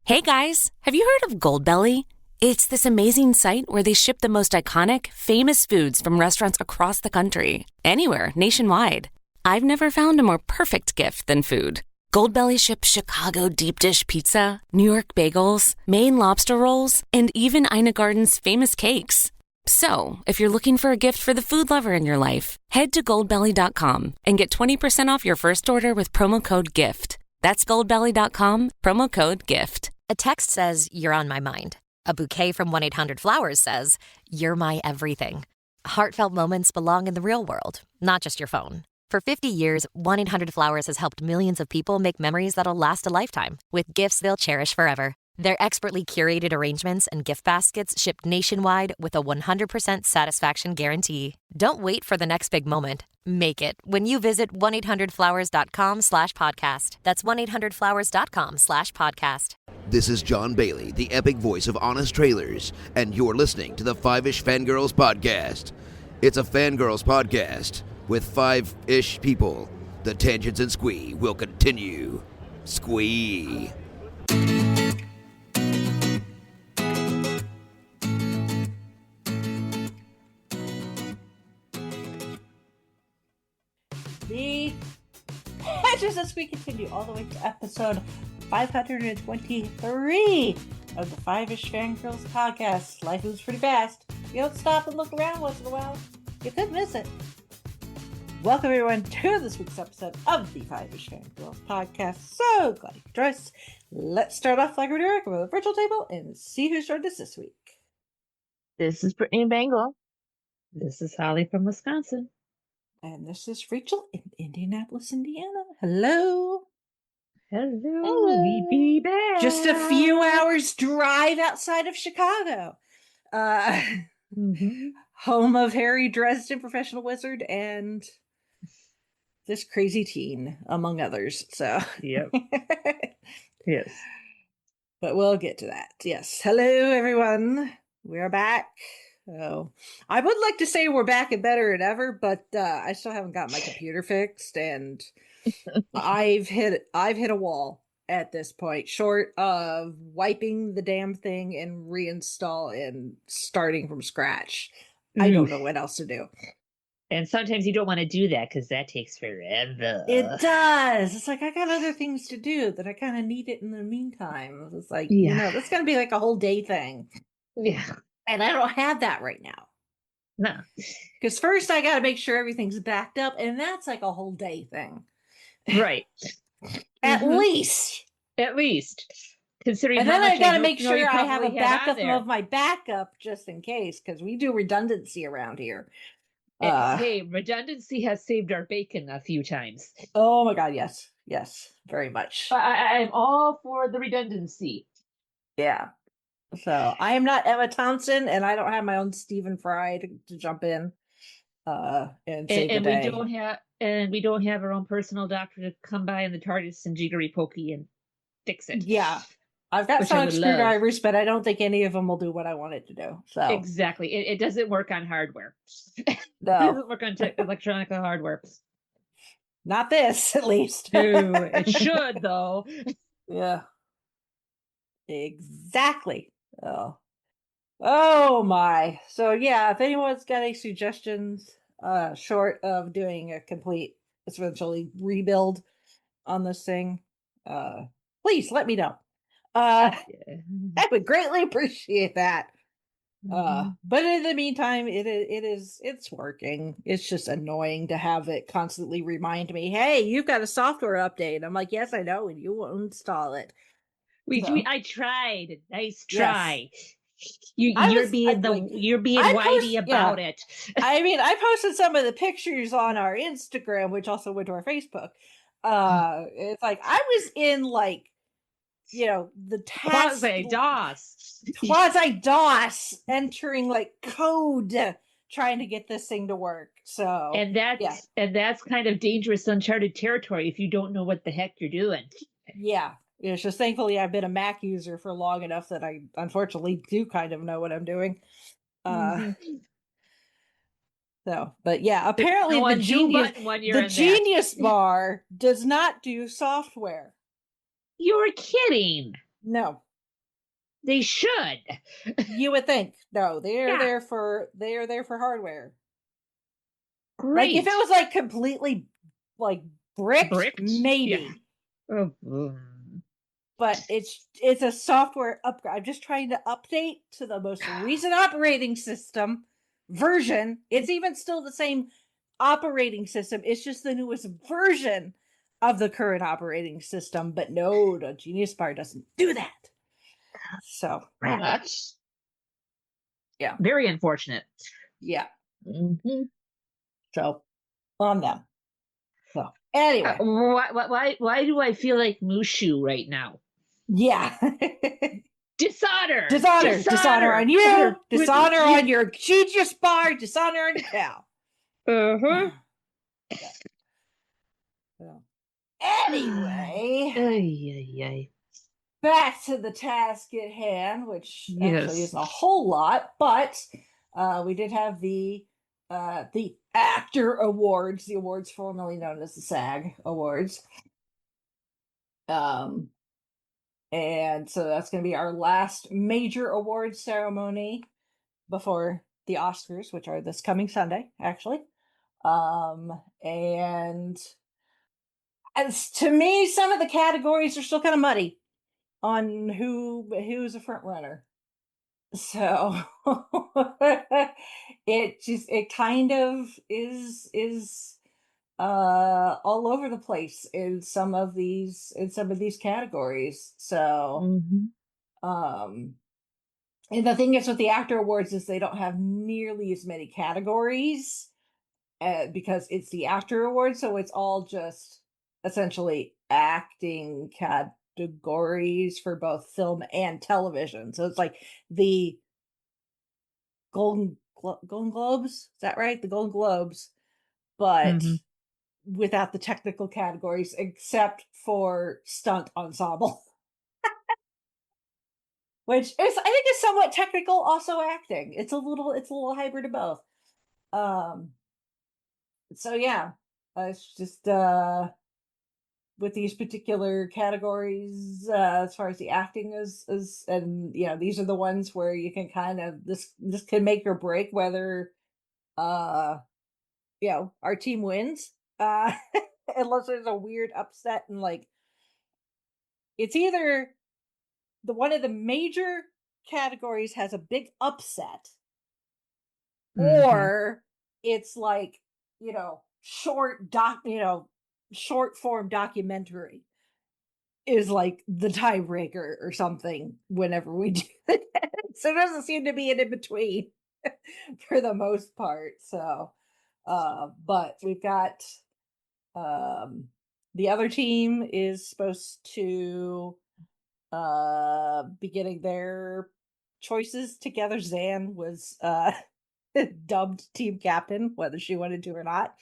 Hey guys, have you heard of Goldbelly? It's this amazing site where they ship the most iconic, famous foods from restaurants across the country, anywhere, nationwide. I've never found a more perfect gift than food. Goldbelly ships Chicago deep dish pizza, New York bagels, Maine lobster rolls, and even Ina Garden's famous cakes. So, if you're looking for a gift for the food lover in your life, head to goldbelly.com and get 20% off your first order with promo code GIFT. That's goldbelly.com, promo code GIFT. A text says, "You're on my mind." A bouquet from 1-800-Flowers says, "You're my everything." Heartfelt moments belong in the real world, not just your phone. For 50 years, 1-800-Flowers has helped millions of people make memories that'll last a lifetime with gifts they'll cherish forever. Their expertly curated arrangements and gift baskets ship nationwide with a 100% satisfaction guarantee. Don't wait for the next big moment. Make it when you visit 1-800-Flowers.com/podcast. That's 1-800-Flowers.com/podcast. This is John Bailey, the epic voice of Honest Trailers, and you're listening to the Fiveish Fangirls podcast. It's a Fangirls podcast with five-ish people. The tangents and squee will continue. Squee. The tangents and squee continue all the way to episode 523 of the Fiveish Fangirls podcast. Life moves pretty fast. You don't stop and look around once in a while, you could miss it. Welcome everyone to this week's episode of the Fiveish Fangirls podcast. So glad you could join us. Let's start off like we do with a virtual table and see who's joined us this week. This is Brittany in Bengal. This is Holly from Wisconsin. And this is Rachel in Indianapolis, Indiana. Hello. Hello. We be back. Just a few hours drive outside of Chicago. Home of Harry Dresden, professional wizard, and this crazy teen, among others. So, Yep. Yes. But we'll get to that. Yes. Hello, everyone. We're back. Oh, I would like to say we're back and better than ever, but I still haven't got my computer fixed, and I've hit a wall at this point, short of wiping the damn thing and reinstall and starting from scratch. I don't know what else to do. And sometimes you don't want to do that because that takes forever. It does. It's like I got other things to do that I kind of need it in the meantime. It's like, that's going to be like a whole day thing. Yeah. And I don't have that right now. No. Because first I got to make sure everything's backed up, and that's like a whole day thing. Right. At least. Considering and then I got to make know sure I have a backup there. of my backup just in case, because we do redundancy around here. Hey, redundancy has saved our bacon a few times. Oh my God, yes. Yes, very much. I'm all for the redundancy. Yeah. So I am not Emma Thompson, and I don't have my own Stephen Fry to jump in and save the day. We don't have our own personal doctor to come by in the TARDIS and jiggery pokey and fix it. Yeah, I've got sonic screwdrivers, but I don't think any of them will do what I want it to do. So exactly, it doesn't work on hardware. No, it doesn't work on electronic hardware. Not this, at least. No, it should though. Yeah, exactly. Oh my. So yeah, if anyone's got any suggestions, short of doing a complete, essentially rebuild on this thing, please let me know. I would greatly appreciate that. But in the meantime, it's working. It's just annoying to have it constantly remind me, hey, you've got a software update. I'm like, yes, I know, and you won't install it. I tried. Nice try. Yes. You're being whitey about it. I mean, I posted some of the pictures on our Instagram, which also went to our Facebook. It's like I was in the task quasi DOS entering code trying to get this thing to work. So and that's kind of dangerous, uncharted territory if you don't know what the heck you're doing. Yeah. It's just thankfully I've been a Mac user for long enough that I unfortunately do kind of know what I'm doing. So, but yeah, apparently the Genius Bar does not do software. You're kidding. No. They should. You would think. No, they are Yeah. there for hardware. Great. Like if it was like completely like bricked, maybe. Yeah. But it's a software upgrade. I'm just trying to update to the most recent operating system version. It's even still the same operating system. It's just the newest version of the current operating system. But no, the Genius Bar doesn't do that. So That's yeah, very unfortunate. yeah. Mm-hmm. So on them. So anyway, Why do I feel like Mushu right now? yeah. Dishonor. Dishonor on you. Dishonor you. on your Genius Bar. Dishonor on your cow. Uh-huh. So, anyway, Ay. back to the task at hand, which actually Yes. isn't a whole lot, but we did have the actor awards, the awards formerly known as the SAG awards. And so that's going to be our last major award ceremony before the Oscars, which are this coming Sunday, actually. And as to me, some of the categories are still kind of muddy on who's a front runner. So it kind of is all over the place in some of these categories. So um and the thing is with the actor awards is they don't have nearly as many categories because it's the actor award, so it's all just essentially acting categories for both film and television. So it's like the Golden Globes, is that right? The Golden Globes, but without the technical categories except for stunt ensemble. Which is I think is somewhat technical, also acting. It's a little hybrid of both. So yeah, it's just with these particular categories as far as the acting is and these are the ones where you can kind of this can make or break whether uh our team wins unless there's a weird upset and like it's either the one of the major categories has a big upset or it's like short form documentary is like the tiebreaker or something whenever we do it. So there doesn't seem to be an in between for the most part. So but we've got the other team is supposed to be getting their choices together. Zan was dubbed team captain, whether she wanted to or not.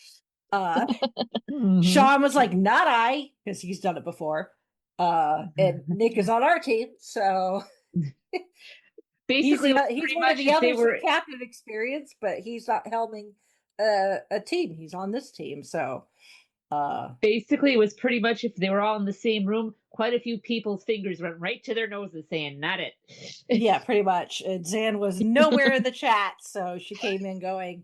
Sean was like, not I, because he's done it before. And Nick is on our team, so Basically, he's one of the others with captain experience, but he's not helming a team. He's on this team, so basically it was pretty much if they were all in the same room, quite a few people's finders went right to their noses saying, not it. Yeah, pretty much. And Zan was nowhere in the chat, so she came in going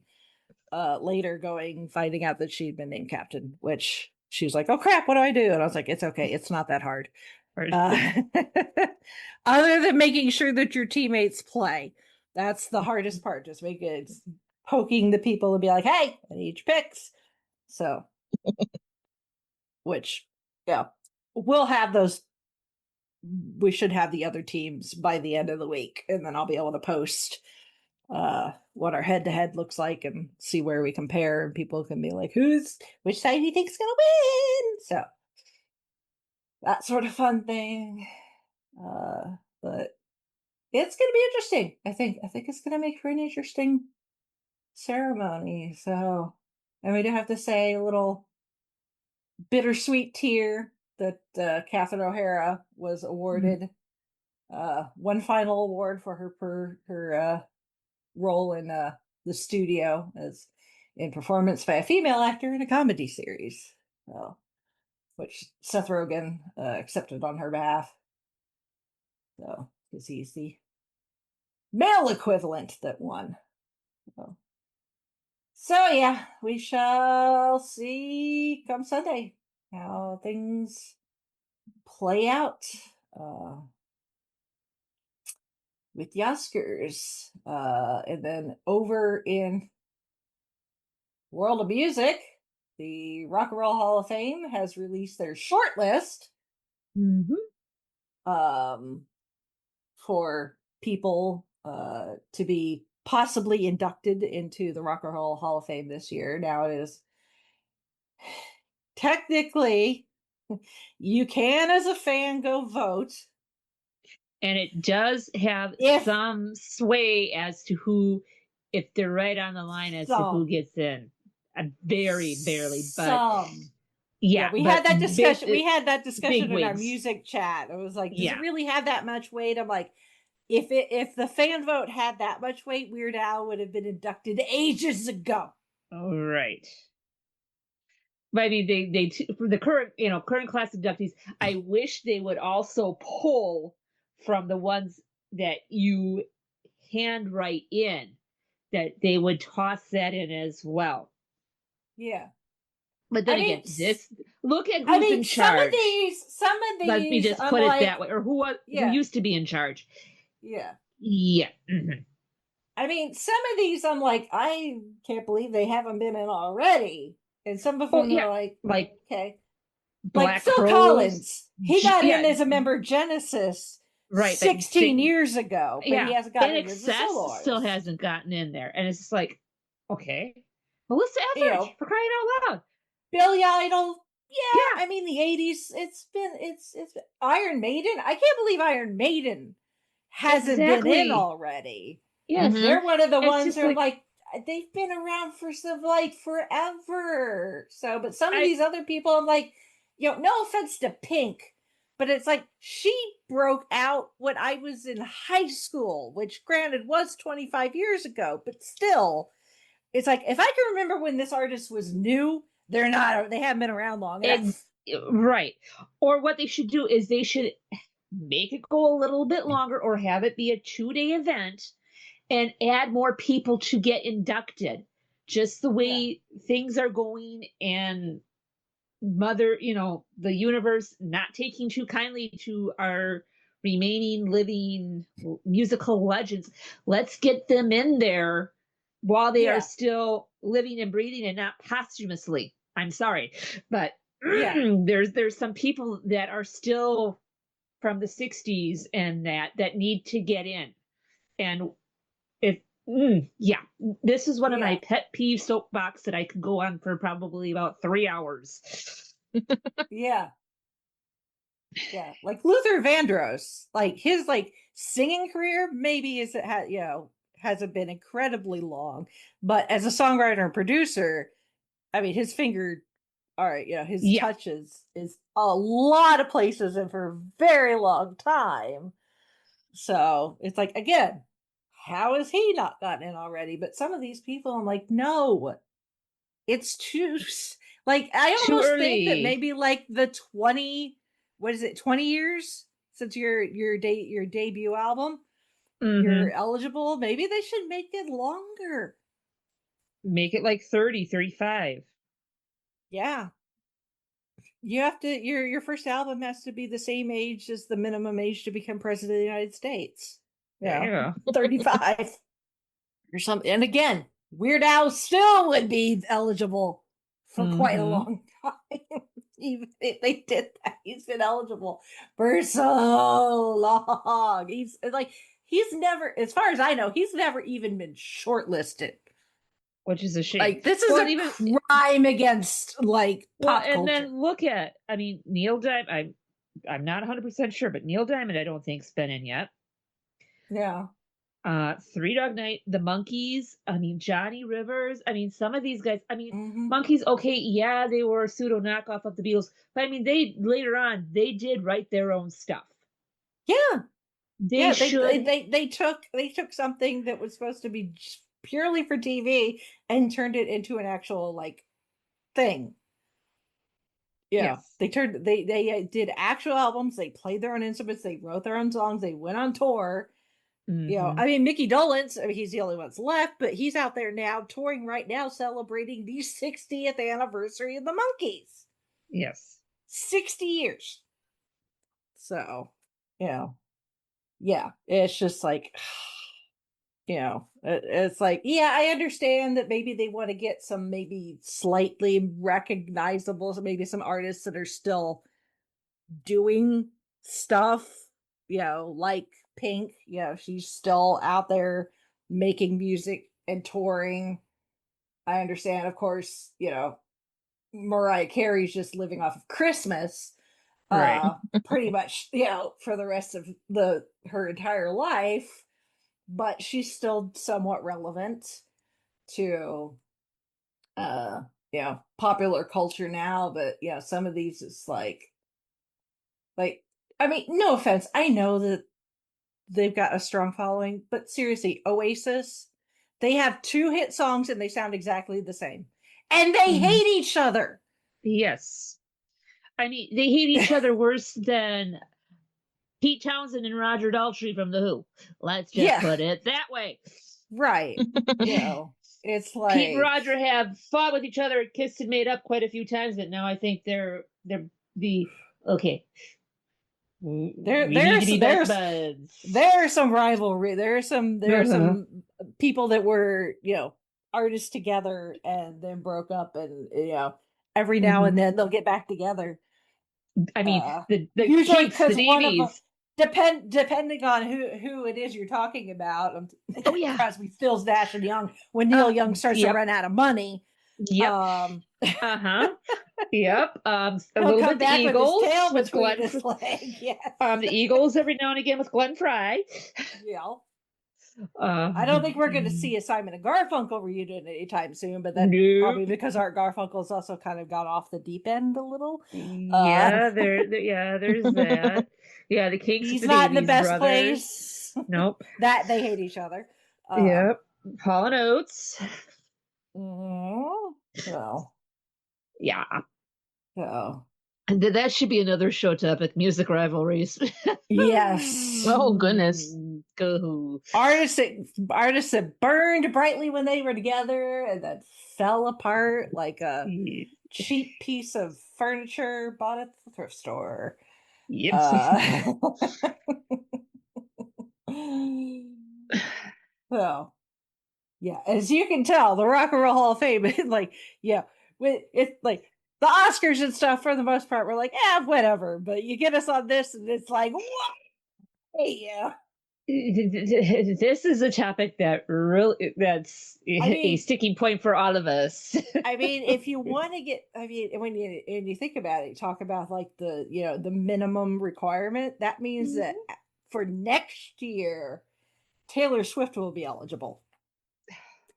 finding out that she'd been named captain, which she was like, oh crap, what do I do? And I was like, it's okay, it's not that hard. Other than making sure that your teammates play, that's the hardest part. Just make it poking the people and be like, hey, I need your picks. So which we'll have those. We should have the other teams by the end of the week, and then I'll be able to post what our head-to-head looks like and see where we compare, and people can be like, which side do you think's gonna win? So that sort of fun thing. But it's gonna be interesting. I think it's gonna make for an interesting ceremony. So, and we do have to say a little bittersweet tear that Catherine O'Hara was awarded one final award for her role in the studio as in performance by a female actor in a comedy series, which Seth Rogen accepted on her behalf. So because he's the male equivalent that won. So yeah, we shall see come Sunday how things play out with the Oscars. And then over in World of Music, the Rock and Roll Hall of Fame has released their short list for people to be possibly inducted into the Rock and Roll Hall of Fame this year. Now it is technically you can, as a fan, go vote. And it does have some sway as to who, if they're right on the line as to who gets in. Very barely, but yeah, we had that discussion. We had that discussion in our wigs. music chat. It was like, does it really have that much weight? I'm like, if the fan vote had that much weight, Weird Al would have been inducted ages ago. Oh, right. But I mean, they for the current class inductees, I wish they would also pull from the ones that you handwrite in, that they would toss that in as well. Yeah. But then again, look at who's in charge. Some of these. Let me just put it that way, or who used to be in charge. Yeah. Yeah. Mm-hmm. I mean, some of these, I'm like, I can't believe they haven't been in already. And some of them are like okay. Like Phil Collins. He got in as a member of Genesis 16 years ago, but he hasn't gotten in as a solo artist. Still hasn't gotten in there. And it's just like, okay. Melissa Etheridge, for crying out loud. Billy Idol. Yeah, I mean, the 80s, it's been Iron Maiden. I can't believe Iron Maiden hasn't been in already. Yes. They're one of the ones that are like, they've been around for forever. So, but some of these other people, I'm like, no offense to Pink, but it's like she broke out when I was in high school, which granted was 25 years ago, but still, it's like, if I can remember when this artist was new, they haven't been around long enough. Right. Or what they should do is they should make it go a little bit longer, or have it be a 2-day event and add more people to get inducted. Just the way things are going, and the universe not taking too kindly to our remaining living musical legends. Let's get them in there while they are still living and breathing, and not posthumously. I'm sorry, but there's some people that are still from the 60s and that need to get in. And this is one of my pet peeve soapbox that I could go on for probably about 3 hours. Yeah, like Luther Vandross, like his singing career maybe hasn't been incredibly long, but as a songwriter and producer, I mean, his finger, his touches is a lot of places and for a very long time. So it's like, again, how has he not gotten in already? But some of these people, I'm like, no, it's too, I almost think that maybe the 20 years since your debut album, you're eligible. Maybe they should make it longer. Make it 30, 35. Yeah. You have to, your first album has to be the same age as the minimum age to become president of the United States. Yeah. 35 or something. And again, Weird Al still would be eligible for quite a long time. Even if they did that, he's been eligible for so long. He's never, as far as I know, he's never even been shortlisted. Which is a shame. This is a crime against pop culture. And then look at, Neil Diamond. I'm not 100% sure, but Neil Diamond I don't think's been in yet. Yeah. Three Dog Night, the Monkees. Johnny Rivers. Some of these guys. Monkees. Okay, they were a pseudo knockoff of the Beatles, but they later on they did write their own stuff. Yeah. They took something that was supposed to be purely for TV and turned it into an actual thing. Yeah, Yes. they did actual albums. They played their own instruments. They wrote their own songs. They went on tour. Mm-hmm. I mean, Mickey Dolenz, I mean, he's the only one that's left, but he's out there now touring right now, celebrating the 60th anniversary of the Monkees. Yes. 60 years. So, yeah, it's just like, it's like, yeah, I understand that maybe they want to get some maybe slightly recognizable, so maybe some artists that are still doing stuff, like Pink, she's still out there making music and touring. I understand, of course, Mariah Carey's just living off of Christmas, Right. pretty much, for the rest of her entire life, but she's still somewhat relevant to popular culture now. But yeah, some of these is like I mean, no offense, I know that they've got a strong following, but seriously, Oasis, they have 2 hit songs and they sound exactly the same, and they hate each other. Yes. I mean, they hate each other worse than Pete Townsend and Roger Daltrey from The Who. Let's just Yeah, put it that way. right. It's Pete and like Roger have fought with each other, kissed and made up quite a few times, but now I think they're the okay. We need to be best buds. there's some rivalry. There's some people that were artists together and then broke up, and every now and then they'll get back together. I mean, the Usually Keats, the because one of them Davies. depending on who it is you're talking about. Oh yeah. Crosby, Stills, Nash and Young. When Neil Young starts to run out of money, Yep. Uh-huh. Yep. A he'll little come bit the back Eagles with his tail with between Glenn. his legs. Yes. The Eagles every now and again with Glenn Fry. Yeah. I don't think we're going to see a Simon and Garfunkel reunion anytime soon, but that's probably because Art Garfunkel's also kind of gone off the deep end a little. Yeah, there's that. Yeah, the Kinks with He's the not in the Davies best brothers. place. Nope. That they hate each other. Yep. Hall and Oates. So, Yeah. so. And that should be another show topic, music rivalries. Yes. Oh goodness. Go. Artists that burned brightly when they were together and then fell apart like a cheap piece of furniture bought at the thrift store. Yep. So, yeah, as you can tell, the Rock and Roll Hall of Fame, it's like the Oscars and stuff for the most part. We're like, whatever. But you get us on this, and it's like, what? Hey, yeah. This is a topic that's a sticking point for all of us. I mean, if you want to get, when you think about it, you talk about like the minimum requirement. That means that for next year, Taylor Swift will be eligible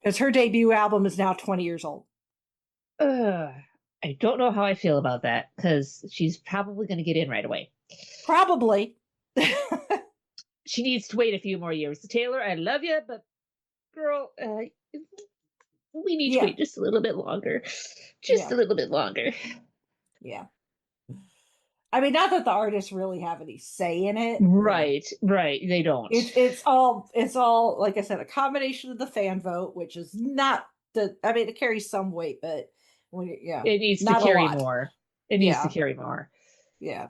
because her debut album is now 20 years old. I don't know how I feel about that because she's probably going to get in right away. Probably. She needs to wait a few more years. Taylor, I love you, but girl, we need to wait just a little bit longer. A little bit longer. Yeah. I mean, not that the artists really have any say in it. Right. They don't. It's all like I said, a combination of the fan vote, which is not it carries some weight, but it needs to carry more. It needs to carry more. Yeah.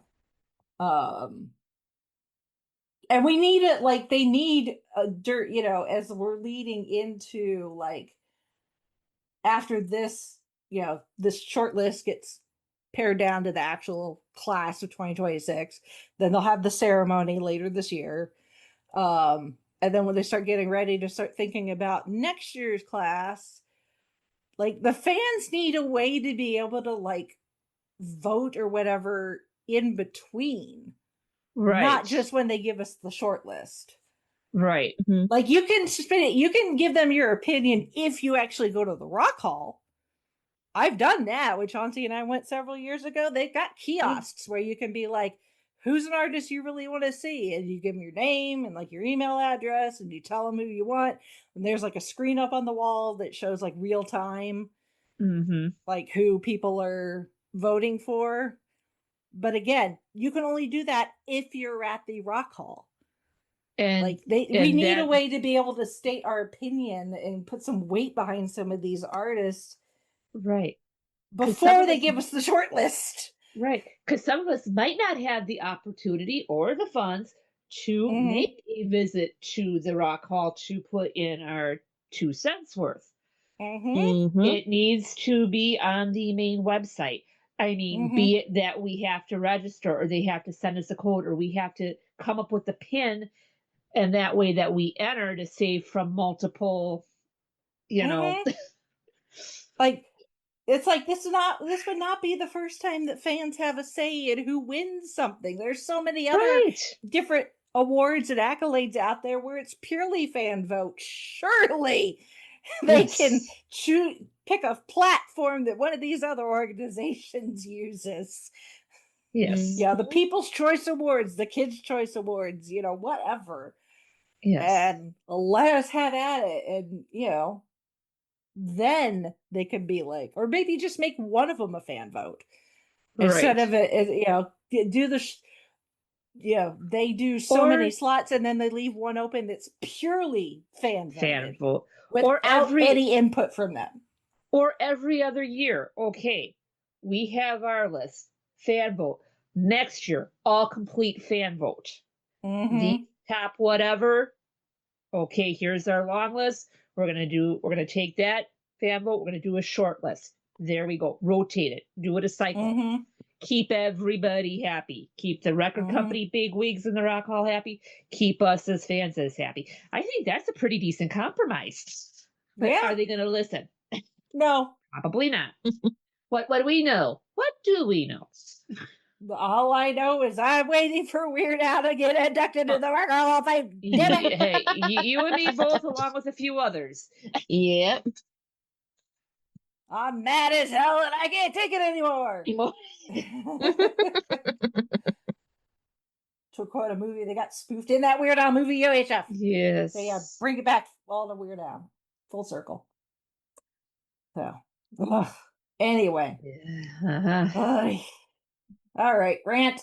And we need it, like they need as we're leading into like after this, this short list gets pared down to the actual class of 2026, then they'll have the ceremony later this year. And then when they start getting ready to start thinking about next year's class, like the fans need a way to be able to like vote or whatever in between. Right. Not just when they give us the short list. Right. Like you can spin it, you can give them your opinion if you actually go to the Rock Hall. I've done that, which Chauncey and I went several years ago. They've got kiosks where you can be like, who's an artist you really want to see? And you give them your name and like your email address and you tell them who you want. And there's like a screen up on the wall that shows like real time, like who people are voting for. But again, you can only do that if you're at the Rock Hall. And like we need a way to be able to state our opinion and put some weight behind some of these artists, right, before they give us the short list. Right, because some of us might not have the opportunity or the funds to make a visit to the Rock Hall to put in our 2 cents worth. It needs to be on the main website. I mean, be it that we have to register, or they have to send us a code, or we have to come up with a PIN, and that way that we enter to save from multiple, like, it's like this would not be the first time that fans have a say in who wins something. There's so many other different awards and accolades out there where it's purely fan vote. Surely they can pick a platform that one of these other organizations uses. Yes. Yeah, the People's Choice Awards, the Kids' Choice Awards, whatever. Yes. And let us have at it. And, then they could be like, or maybe just make one of them a fan vote. Instead of it, do they do so many slots and then they leave one open that's purely fan vote without any input from them. Or every other year, okay, we have our list, fan vote. Next year, all complete fan vote. The top whatever, okay, here's our long list. We're going to take that fan vote. We're going to do a short list. There we go. Rotate it. Do it a cycle. Keep everybody happy. Keep the record company big wigs in the Rock Hall happy. Keep us as fans as happy. I think that's a pretty decent compromise. But are they going to listen? No. Probably not. What do we know? What do we know? All I know is I'm waiting for Weird Al to get inducted into the Rock Hall of Fame. Damn it. Hey, you and me both, along with a few others. Yep. I'm mad as hell and I can't take it anymore. To quote a movie that got spoofed in that Weird Al movie, UHF. Yes. So bring it back all to Weird Al. Full circle. So, anyway. All right, rant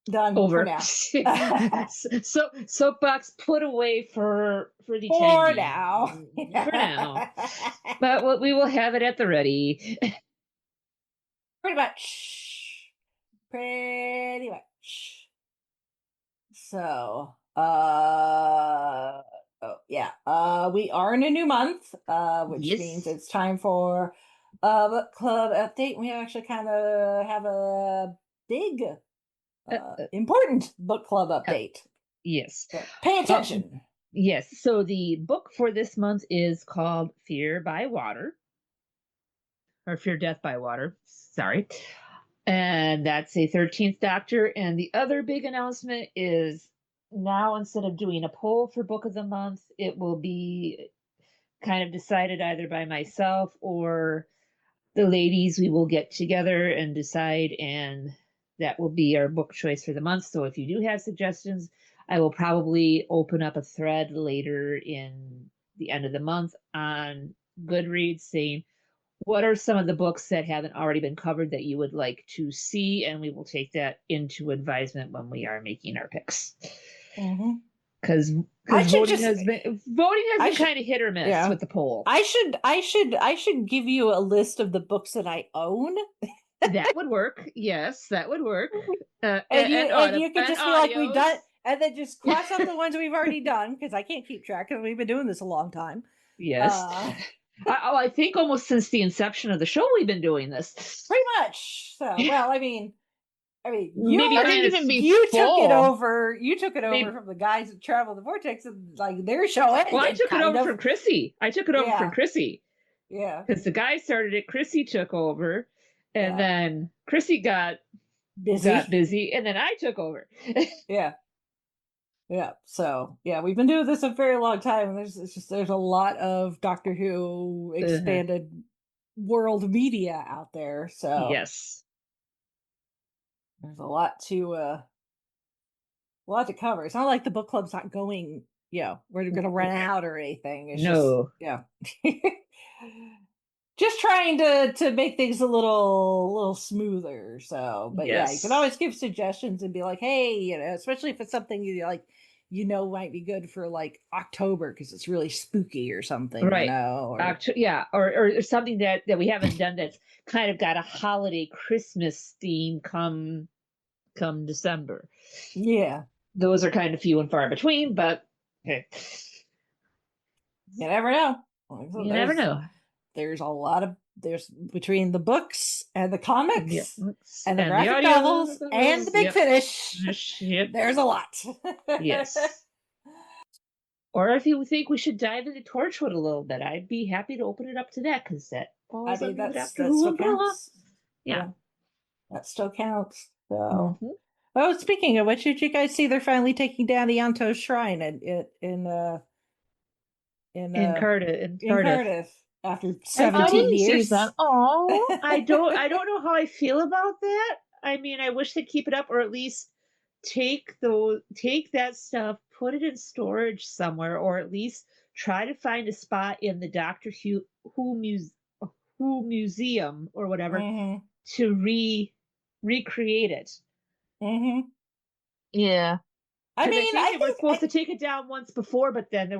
done. Over. For now. So soapbox put away for the for now. For now. But we will have it at the ready. Pretty much. So, we are in a new month, which means it's time for a book club update. We actually kind of have a big, important book club update. Yes. So pay attention. Yes. So the book for this month is called Fear by Water. Or Fear Death by Water. Sorry. And that's a 13th Doctor. And the other big announcement is now, instead of doing a poll for Book of the Month, it will be kind of decided either by myself or the ladies. We will get together and decide, and that will be our book choice for the month. So if you do have suggestions, I will probably open up a thread later in the end of the month on Goodreads saying, what are some of the books that haven't already been covered that you would like to see? And we will take that into advisement when we are making our picks. Because voting has been kind of hit or miss with the poll. I should give you a list of the books that I own. That would work. Yes, that would work. And you could just be like, we've done, and then just cross out the ones we've already done, because I can't keep track because we've been doing this a long time. Yes. I think almost since the inception of the show, we've been doing this. Pretty much. So, well, I mean, maybe you took it over. You took it over from the guys that travel the vortex, and like their show. Well, I took it over from Chrissy. Yeah, because the guy started it. Chrissy took over, and then Chrissy got busy, and then I took over. Yeah. So we've been doing this a very long time, and there's a lot of Doctor Who expanded world media out there. So yes, there's a lot to cover. It's not like the book club's not going. We're going to run out or anything. It's no. Just, just trying to make things a little smoother. So, but yeah, you can always give suggestions and be like, hey, especially if it's something you like, might be good for like October because it's really spooky or something, Right. or Yeah, or something that we haven't done that's kind of got a holiday Christmas theme come December. Yeah. Those are kind of few and far between, but hey. You never know. You never know. There's a lot of between the books and the comics and the And graphic the novels and the Big Finish. Yep. There's a lot. Yes. Or if you think we should dive into Torchwood a little bit, I'd be happy to open it up to that because that falls under the Doctor Who umbrella. Yeah. That still counts. So. Oh, speaking of which, did you guys see they're finally taking down the Yanto Shrine in Cardiff after 17 years? Oh, I don't know how I feel about that. I mean, I wish they'd keep it up, or at least take that stuff, put it in storage somewhere, or at least try to find a spot in the Doctor Who museum or whatever to recreate it. Yeah. I think they were supposed to take it down once before, but then there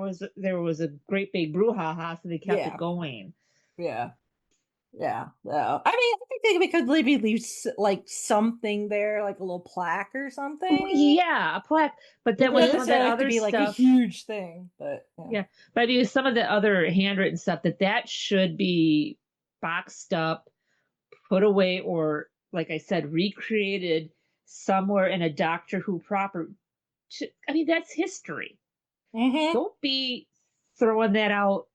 was a great big brouhaha, so they kept it going. Yeah. I mean, I think we could maybe leave like something there, like a little plaque or something. Yeah, a plaque. But then with some of that other be stuff, like a huge thing. But yeah. But I mean, some of the other handwritten stuff that should be boxed up, put away, or like I said, recreated somewhere in a Doctor Who proper. I mean, that's history. Don't be throwing that out,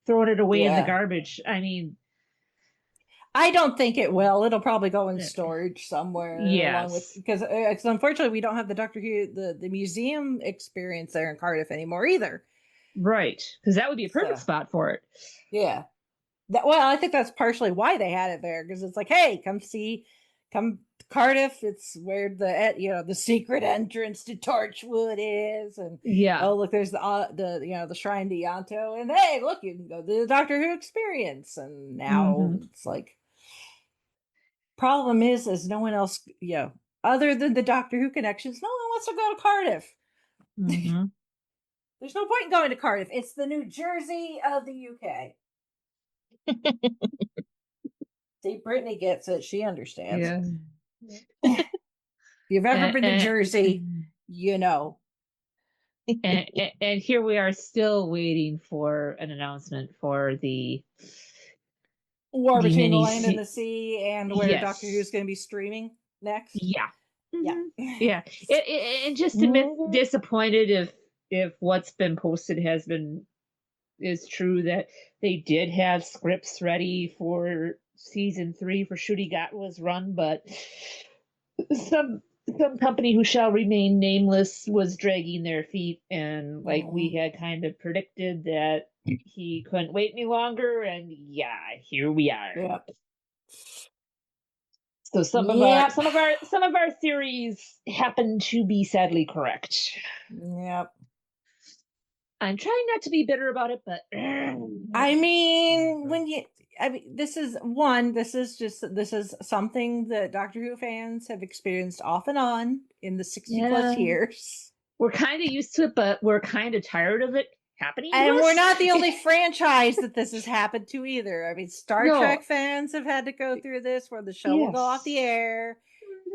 throwing it away in the garbage. I mean, I don't think it will. It'll probably go in storage somewhere. Yes. Because unfortunately we don't have the Doctor Who the museum experience there in Cardiff anymore either. Right, because that would be a perfect spot for it. Yeah. Well, I think that's partially why they had it there, because it's like, hey, come Cardiff. It's where the secret entrance to Torchwood is, and oh look, there's the Shrine to Yanto, and hey, look, you can go to the Doctor Who experience, and now it's like. Problem is no one else, other than the Doctor Who connections, no one wants to go to Cardiff. There's no point in going to Cardiff. It's the New Jersey of the UK. See, Brittany gets it. She understands. Yeah. If you've ever been to Jersey, you know. And here we are still waiting for an announcement for the War Between the Land and the Sea, and where Doctor Who's going to be streaming next. Yeah. And just a bit disappointed if what's been posted is true, that they did have scripts ready for season 3 for Ncuti Gatwa's run, but some company who shall remain nameless was dragging their feet, and we had kind of predicted that he couldn't wait any longer, and here we are. Yep. So some of our theories happen to be sadly correct. Yep. I'm trying not to be bitter about it, but I mean, this is something that Doctor Who fans have experienced off and on in the 60 plus years. We're kind of used to it, but we're kind of tired of it happening. And we're not the only franchise that this has happened to either. I mean, Star Trek fans have had to go through this, where the show will go off the air.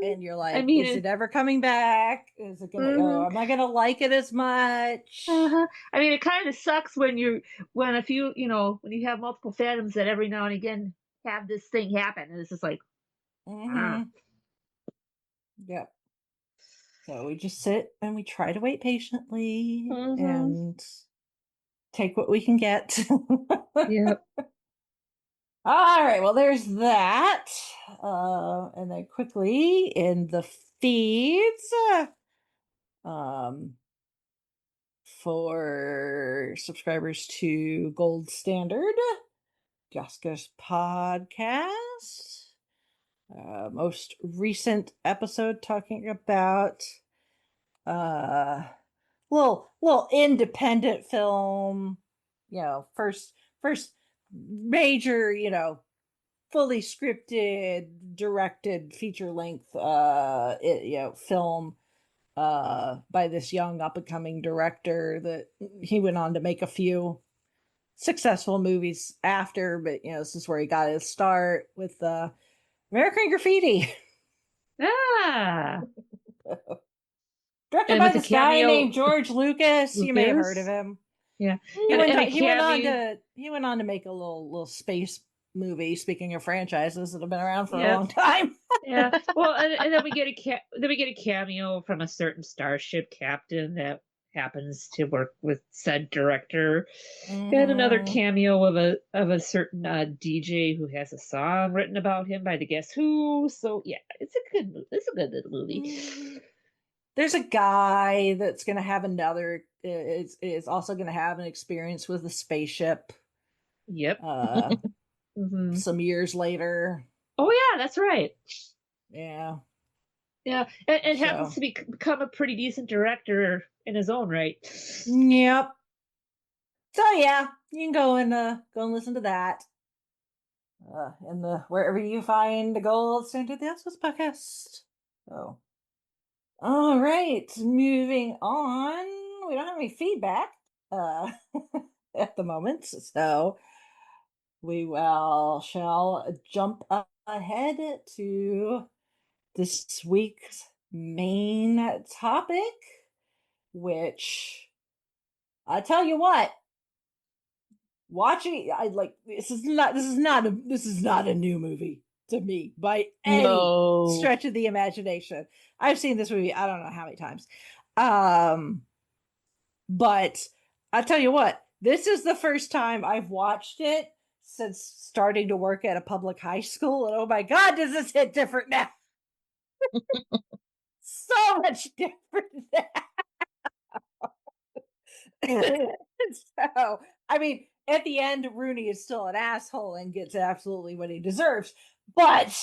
And you're like, is it ever coming back? Is it gonna? Am I gonna like it as much? I mean, it kind of sucks when you have multiple fandoms that every now and again have this thing happen, and it's just like, Yep. So we just sit and we try to wait patiently and take what we can get. Yep. All right, well, there's that. And then quickly in the feeds, for subscribers to Gold Standard, Jessica's podcast, most recent episode talking about little independent film, first major, fully scripted, directed feature length, film by this young up and coming director that he went on to make a few successful movies after, but this is where he got his start with American Graffiti. Ah. Directed And by with the this guy cameo- named George Lucas. You may have heard of him. Yeah. He went on cameo- to make a little space movie. Speaking of franchises that have been around for a Yeah. long time. Yeah. Well, and then we get a cameo from a certain starship captain that happens to work with said director, and another Mhm. cameo of a certain DJ who has a song written about him by the Guess Who. So yeah, it's a good little movie. There's a guy that's going to have is also going to have an experience with a spaceship. Yep. Mhm. Some years later. Oh yeah, that's right. Yeah. Yeah, and happens to become a pretty decent director in his own right. Yep. So yeah, you can go and listen to that. In the wherever you find the Gold Standard the Oscars podcast. So, all right, moving on. We don't have any feedback at the moment, so we shall jump ahead to this week's main topic, which I tell you what, watching this is not a new movie to me by any stretch of the imagination. I've seen this movie I don't know how many times. But I tell you what, this is the first time I've watched it since starting to work at a public high school, and oh my god, does this hit different now. So much different now. So, I mean, at the end, Rooney is still an asshole and gets absolutely what he deserves. But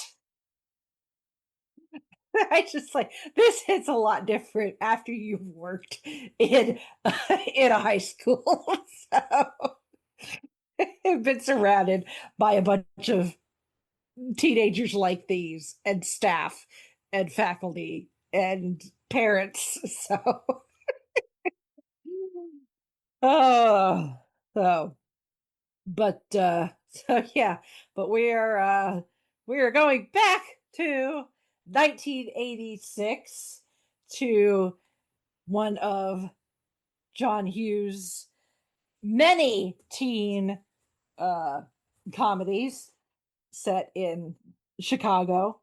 I just this hits a lot different after you've worked in a high school. So I've been surrounded by a bunch of teenagers like these, and staff, and faculty, and parents. So, oh, so. But so yeah, but we are going back to 1986 to one of John Hughes' many teen comedies set in Chicago,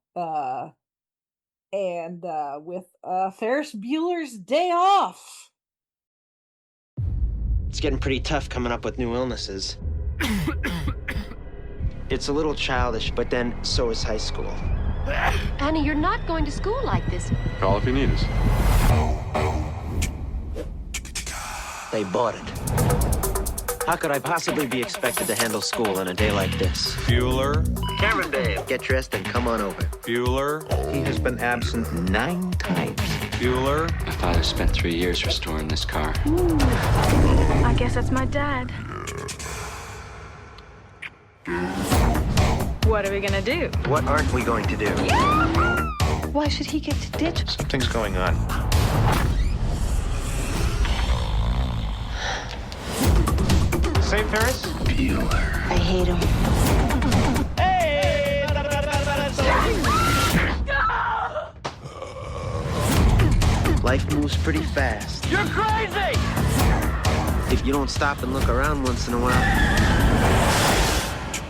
and with Ferris Bueller's Day Off. It's getting pretty tough coming up with new illnesses. It's a little childish, but then so is high school. Annie, you're not going to school like this. Call if you need us. They bought it. How could I possibly be expected to handle school on a day like this? Bueller. Cameron, babe, get dressed and come on over. Bueller. He has been absent 9 times. Bueller. My father spent 3 years restoring this car. I guess that's my dad. What are we gonna do? What aren't we going to do? Why should he get to ditch? Something's going on. Say, Ferris? Bueller. I hate him. Life moves pretty fast. You're crazy! If you don't stop and look around once in a while,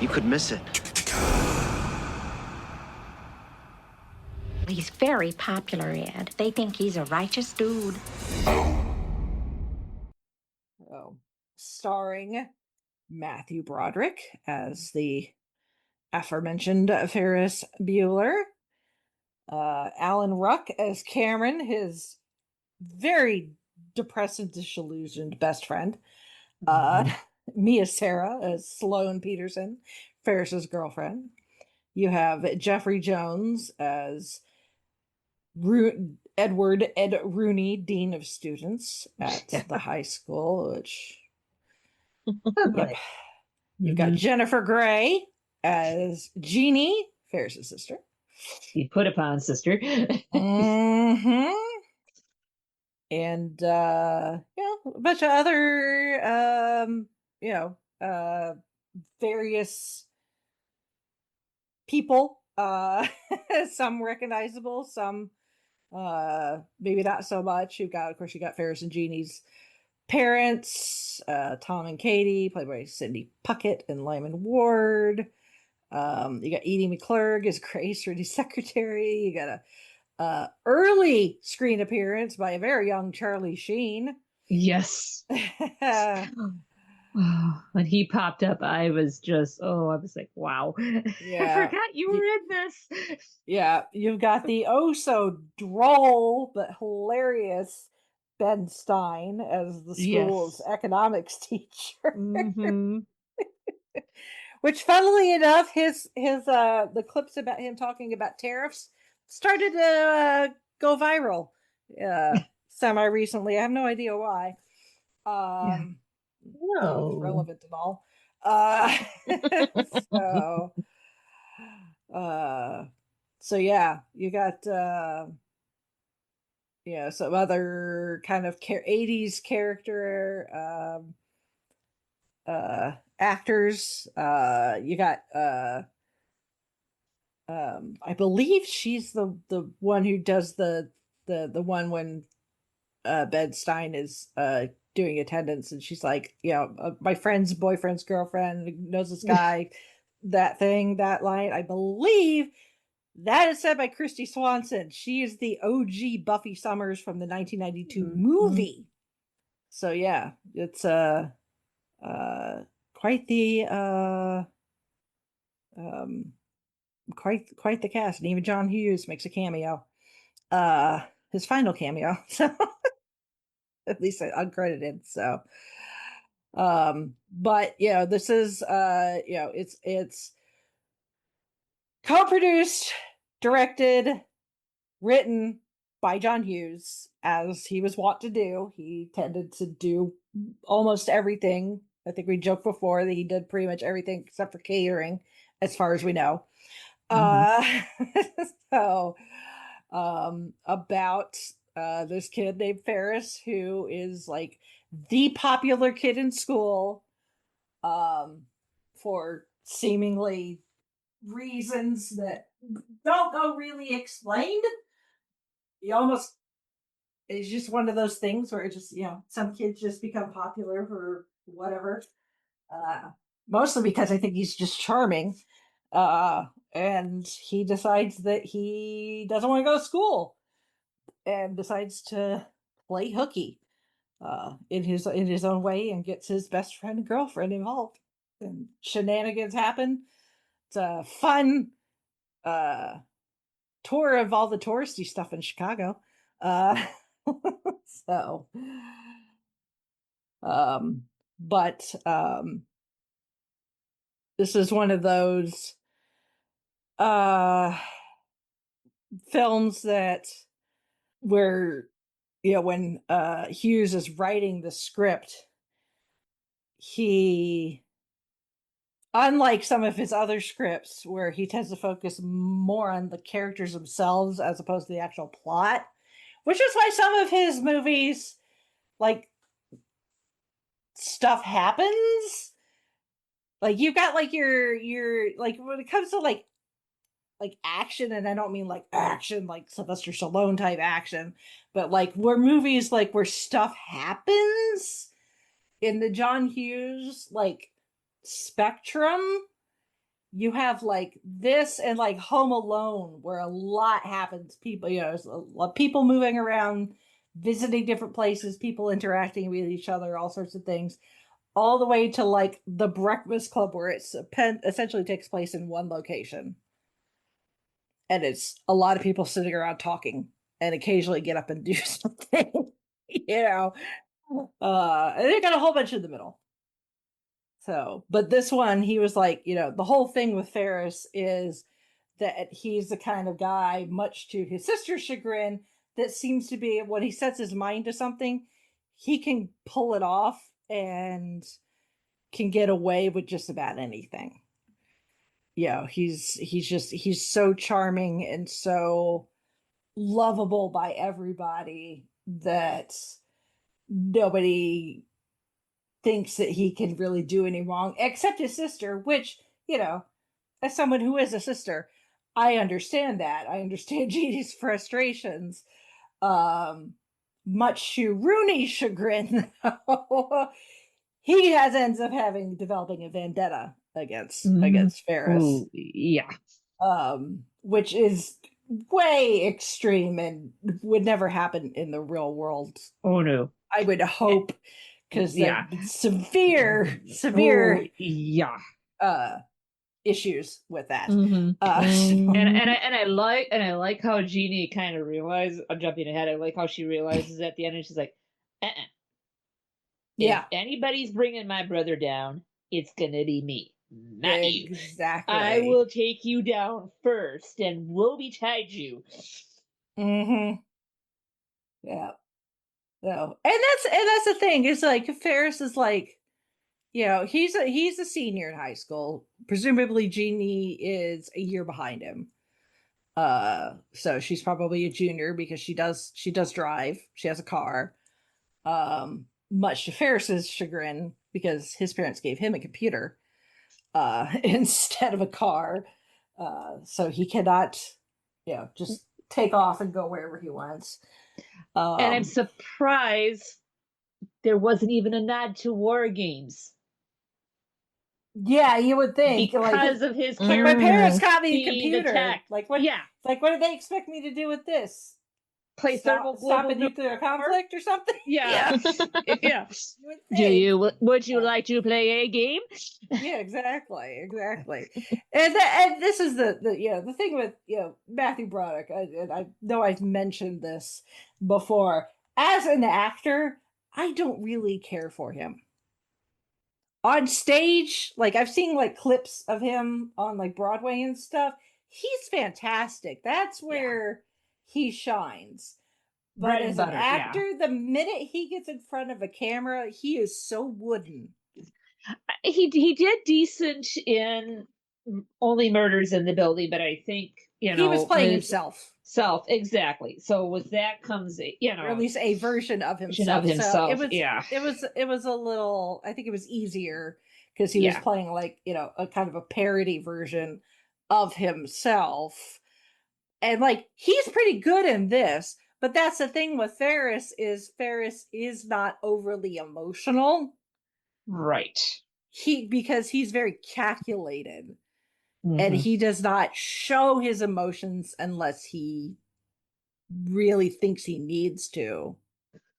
you could miss it. He's very popular, Ed. They think he's a righteous dude. Oh, starring Matthew Broderick as the aforementioned Ferris Bueller, Alan Ruck as Cameron, his very depressed and disillusioned best friend, Mia Sarah as Sloane Peterson, Ferris's girlfriend. You have Jeffrey Jones as Edward Ed Rooney, Dean of Students at the high school, which... Yep. You've got Jennifer Grey as Jeannie, Ferris's sister. The put upon sister. Mm-hmm. And a bunch of other various people. Some recognizable, some maybe not so much. You got Ferris and Jeannie's parents, Tom and Katie, played by Cindy Puckett and Lyman Ward. You got Edie McClurg as Grace, Rudy's secretary. You got a early screen appearance by a very young Charlie Sheen. Yes. When he popped up, I was like, wow. Yeah. I forgot you were in this. Yeah, you've got the so droll but hilarious Ben Stein as the school's economics teacher. Mm-hmm. Which, funnily enough, his the clips about him talking about tariffs started to go viral semi recently. I have no idea why. No. Relevant at all. So yeah, you got some other kind of 80s character actors. You got I believe she's the one who does the one when Ben Stein is doing attendance, and she's like, my friend's boyfriend's girlfriend knows this guy. That line, I believe that is said by Christy Swanson. She is the OG Buffy Summers from the 1992 movie. So yeah, it's quite the quite the cast, and even John Hughes makes a cameo. His final cameo, so at least uncredited. So, but this is it's co-produced, directed, written by John Hughes, as he was wont to do. He tended to do almost everything. I think we joked before that he did pretty much everything except for catering, as far as we know. So, about this kid named Ferris, who is like the popular kid in school, for seemingly reasons that don't go really explained. It's just one of those things where it just, some kids just become popular for whatever. Mostly because I think he's just charming. And he decides that he doesn't want to go to school and decides to play hooky in his own way, and gets his best friend and girlfriend involved. And shenanigans happen. It's a fun tour of all the touristy stuff in Chicago. So, but this is one of those films that where when Hughes is writing the script, he, unlike some of his other scripts where he tends to focus more on the characters themselves as opposed to the actual plot, which is why some of his movies, like, stuff happens. Like, you've got like your like, when it comes to like action, and I don't mean like action like Sylvester Stallone type action, but like where movies like where stuff happens in the John Hughes like spectrum, you have like this and like Home Alone, where a lot happens. People, there's a lot of people moving around, visiting different places, people interacting with each other, all sorts of things, all the way to like The Breakfast Club, where it's essentially takes place in one location. And it's a lot of people sitting around talking and occasionally get up and do something, and they got a whole bunch in the middle. So, but this one, he was like, the whole thing with Ferris is that he's the kind of guy, much to his sister's chagrin, that seems to be, when he sets his mind to something, he can pull it off and can get away with just about anything. He's so charming and so lovable by everybody that nobody thinks that he can really do any wrong except his sister, which, as someone who is a sister, I understand that. I understand Jeannie's frustrations. Much to Rooney's chagrin, he ends up developing a vendetta against Ferris. Ooh, yeah. Which is way extreme and would never happen in the real world. Oh no. I would hope, because severe issues with that. And I like how Jeannie kind of realized. I'm jumping ahead. I like how she realizes at the end, and she's like, If anybody's bringing my brother down, it's gonna be me, not you. Exactly. I will take you down first, and woe betide you. Mm-hmm. Yeah. So, and that's the thing. It's like Ferris is like, he's a senior in high school. Presumably Jeannie is a year behind him. So she's probably a junior because she does drive. She has a car. Much to Ferris's chagrin, because his parents gave him a computer instead of a car. So he cannot, just take off and go wherever he wants. And I'm surprised there wasn't even a nod to War Games. Yeah, you would think, because of his my parents got me a being computer. attacked. Like what? Yeah. Like what did they expect me to do with this? Play Stop a nuclear conflict or something? Yeah. Yeah. Would you like to play a game? Yeah, exactly. And this is the thing with Matthew Broderick. I know I've mentioned this before. As an actor, I don't really care for him. On stage, like I've seen like clips of him on like Broadway and stuff. He's fantastic. That's where he shines. But as an actor, the minute he gets in front of a camera, he is so wooden. He did decent in Only Murders in the Building, but I think he was playing himself. Exactly. So with that comes or at least a version of himself. So it was a little. I think it was easier because he was playing like a kind of a parody version of himself, and like he's pretty good in this. But that's the thing with Ferris is not overly emotional. Right. Because he's very calculated. Mm-hmm. And he does not show his emotions unless he really thinks he needs to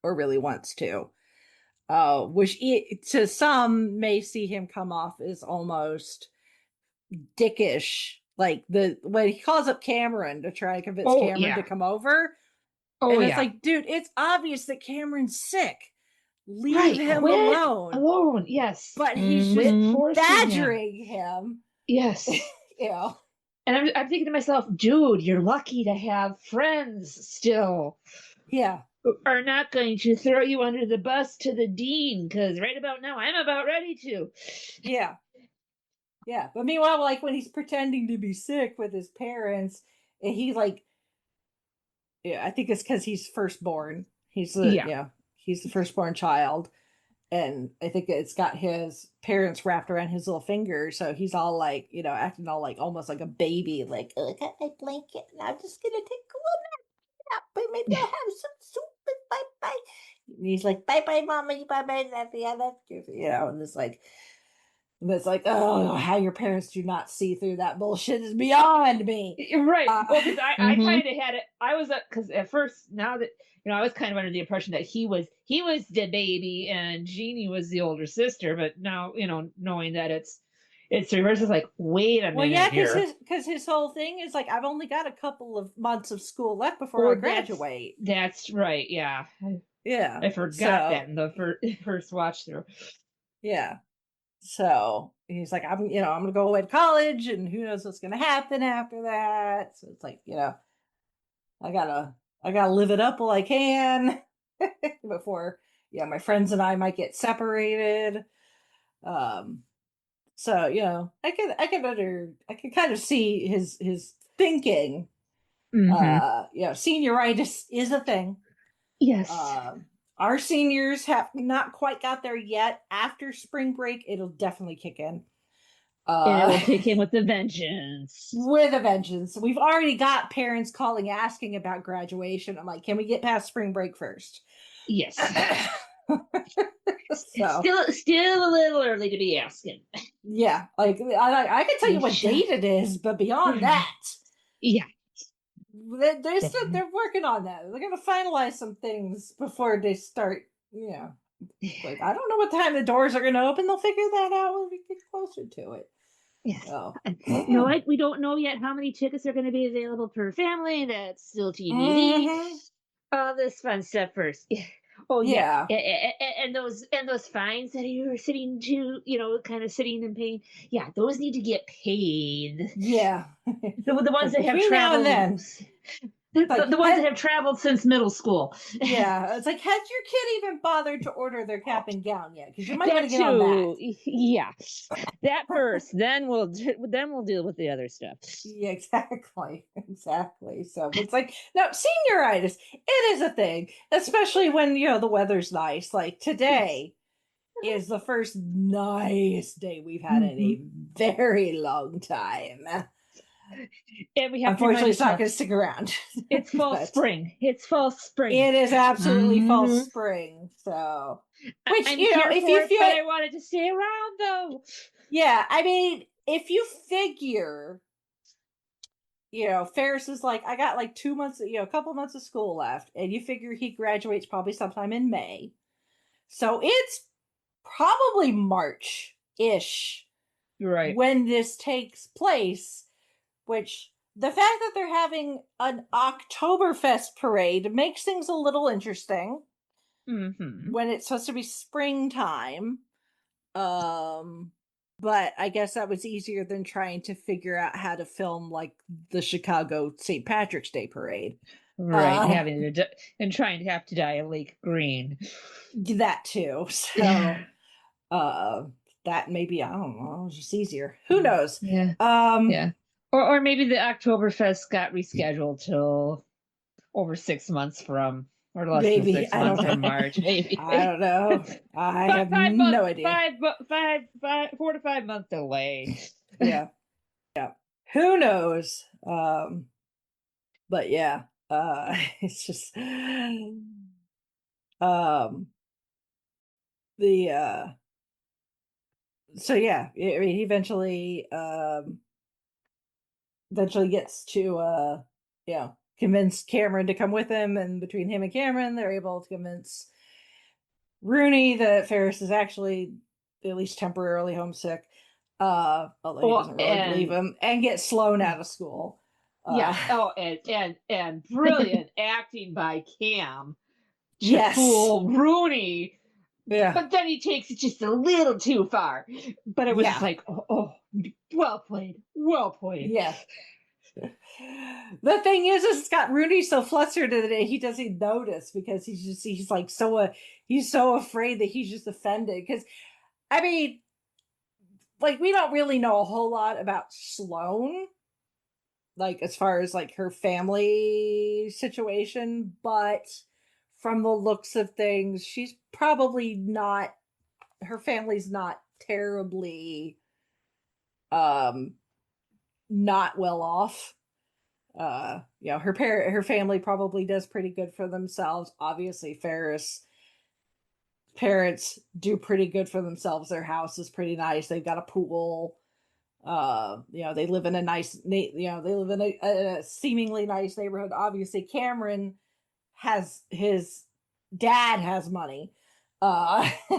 or really wants to. Which to some may see him come off as almost dickish. Like when he calls up Cameron to try to convince Cameron to come over. And it's like, dude, it's obvious that Cameron's sick. Leave him alone. Yes. But he's just badgering him. Yes. And I'm thinking to myself, dude, you're lucky to have friends still. Yeah. Who are not going to throw you under the bus to the dean, because right about now I'm about ready to. Yeah. Yeah. But meanwhile, like when he's pretending to be sick with his parents, and he's like, I think it's because he's firstborn. He's the firstborn child. And I think it's got his parents wrapped around his little finger. So he's all like, acting all like almost like a baby. Like, I got my blanket and I'm just going to take a little nap. But maybe I'll have some soup and bye-bye. And he's like, bye-bye, mommy, bye-bye, daddy. I love you. And it's like, oh, how your parents do not see through that bullshit is beyond me. Right. Well, because I kind of had it. I was because at first, now that I was kind of under the impression that he was the baby and Jeannie was the older sister. But now, knowing that it's reversed, it's like, wait a minute. Well, yeah, because his whole thing is like, I've only got a couple of months of school left before I graduate. That's right. Yeah. Yeah. I forgot that in the first watch through. Yeah. So he's like, I'm going to go away to college and who knows what's going to happen after that. So it's like, I gotta live it up while I can before, my friends and I might get separated. So I can kind of see his thinking. Senioritis is a thing. Yes. Our seniors have not quite got there yet. After spring break, it'll definitely kick in. And it will kick in with a vengeance. With a vengeance. We've already got parents calling, asking about graduation. I'm like, can we get past spring break first? Yes. So still a little early to be asking. Yeah, like I can tell you what date it is, but beyond that, yeah, they're working on that. They're gonna finalize some things before they start. Like I don't know what time the doors are gonna open. They'll figure that out when we get closer to it. Yeah. So, we don't know yet how many tickets are going to be available per family. That's still TBD. All this fun stuff first. Oh yeah. And those fines that you were sitting to, kind of sitting and paying. Yeah, those need to get paid. Yeah. the ones that have traveled. The ones that have traveled since middle school. Yeah, it's like, has your kid even bothered to order their cap and gown yet? Because you might want to get on that. Yeah, that first. Then we'll deal with the other stuff. Yeah, exactly. So it's like, no, senioritis. It is a thing, especially when the weather's nice. Like today is the first nice day we've had in a very long time. And we have unfortunately it's not going to stick around. It's fall spring. It's fall spring. It is absolutely fall spring. So, which I'm here if you feel, but I wanted to stay around though. Yeah, I mean, if you figure, Ferris is like, I got like 2 months, a couple months of school left, and you figure he graduates probably sometime in May, so it's probably March-ish, right, when this takes place. Which, the fact that they're having an Oktoberfest parade makes things a little interesting. When it's supposed to be springtime. But I guess that was easier than trying to figure out how to film like the Chicago St. Patrick's Day parade. Right, trying to have to dye a lake green. That too. So that maybe, I don't know, just easier. Who knows? Yeah. Yeah. Or maybe the Oktoberfest got rescheduled till over 6 months from, or less than 6 months from March. Maybe. I don't know. I have no idea. 4 to 5 month delay. Yeah. Who knows? But yeah, it's just so yeah, I mean, he eventually gets to convince Cameron to come with him, and between him and Cameron, they're able to convince Rooney that Ferris is actually at least temporarily homesick, although he doesn't really believe him, and get Sloane out of school. And brilliant acting by Cam to yes. fool Rooney. Yeah. But then he takes it just a little too far. But it was like, oh, well played. Yeah. The thing is it's got Rooney so flustered that he doesn't notice, because he's like he's so afraid that he's just offended. Because I mean, like, we don't really know a whole lot about Sloane, like as far as like her family situation, but from the looks of things, she's probably not, her family's not terribly not well off. Her family probably does pretty good for themselves. Obviously, Ferris parents do pretty good for themselves. Their house is pretty nice. They've got a pool. They live in a nice, they live in a seemingly nice neighborhood. Obviously, Cameron his dad has money.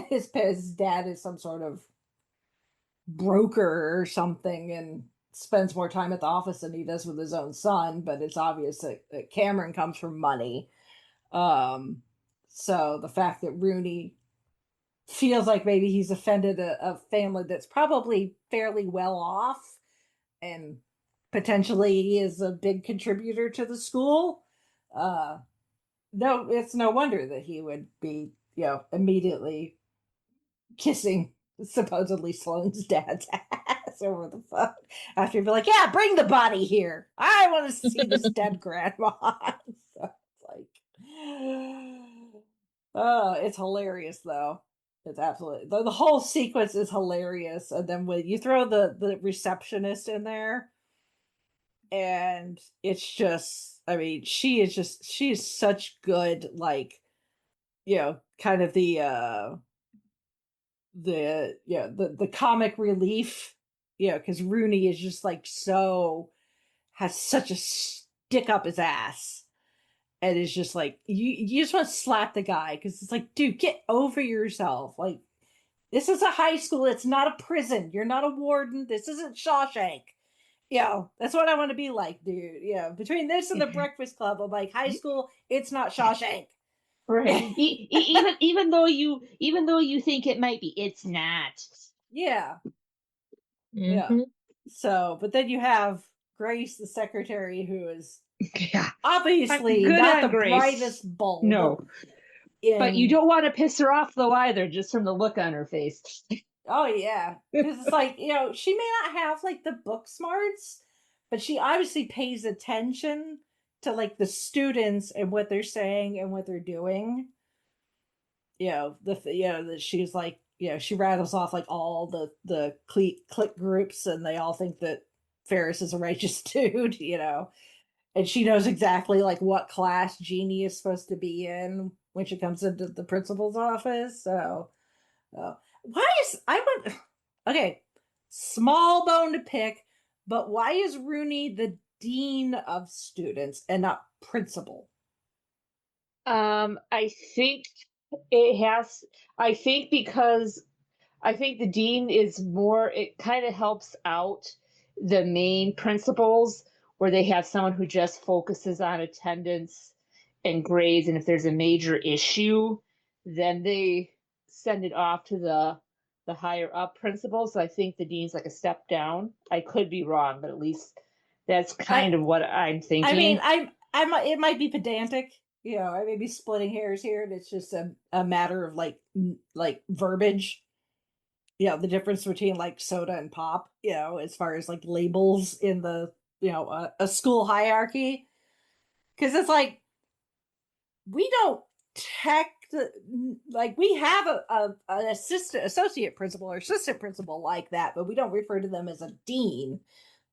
His dad is some sort of broker or something, and spends more time at the office than he does with his own son. But it's obvious that Cameron comes from money. So the fact that Rooney feels like maybe he's offended a family that's probably fairly well off and potentially is a big contributor to the school, no, it's no wonder that he would be, immediately kissing supposedly Sloane's dad's ass over the phone after he'd be like, yeah, bring the body here. I want to see this dead grandma. So it's like, oh, it's hilarious though. It's absolutely the whole sequence is hilarious. And then when you throw the receptionist in there, and it's just, I mean, she is such good, like, kind of the comic relief, because Rooney is just like has such a stick up his ass, and is just like, you just want to slap the guy, because it's like, dude, get over yourself. Like, this is a high school, it's not a prison, you're not a warden, this isn't Shawshank. That's what I want to be like, dude. Between this and the Breakfast Club, I'm like, high school, it's not Shawshank. Right. Even though you think it might be, it's not. Yeah. Mm-hmm. Yeah. So, but then you have Grace, the secretary, who is Yeah. obviously Good not on the Grace. brightest bulb. No. But you don't want to piss her off though either, just from the look on her face. Oh yeah, because it's like, she may not have like the book smarts, but she obviously pays attention to like the students and what they're saying and what they're doing. That she's like, she rattles off like all the clique groups, and they all think that Ferris is a righteous dude, and she knows exactly like what class Jeannie is supposed to be in when she comes into the principal's office. So, why is I went okay? Small bone to pick, but why is Rooney the dean of students and not principal? I think it has. I think because I think the dean is more. It kind of helps out the main principals, where they have someone who just focuses on attendance and grades, and if there's a major issue, then they send it off to the higher up principals. So I think the dean's like a step down. I could be wrong, but at least that's kind of what I'm thinking. I mean, it might be pedantic. I may be splitting hairs here, and it's just a matter of like verbiage. The difference between like soda and pop. As far as like labels in the a school hierarchy, because it's like we don't we have an associate principal or assistant principal like that, but we don't refer to them as a dean.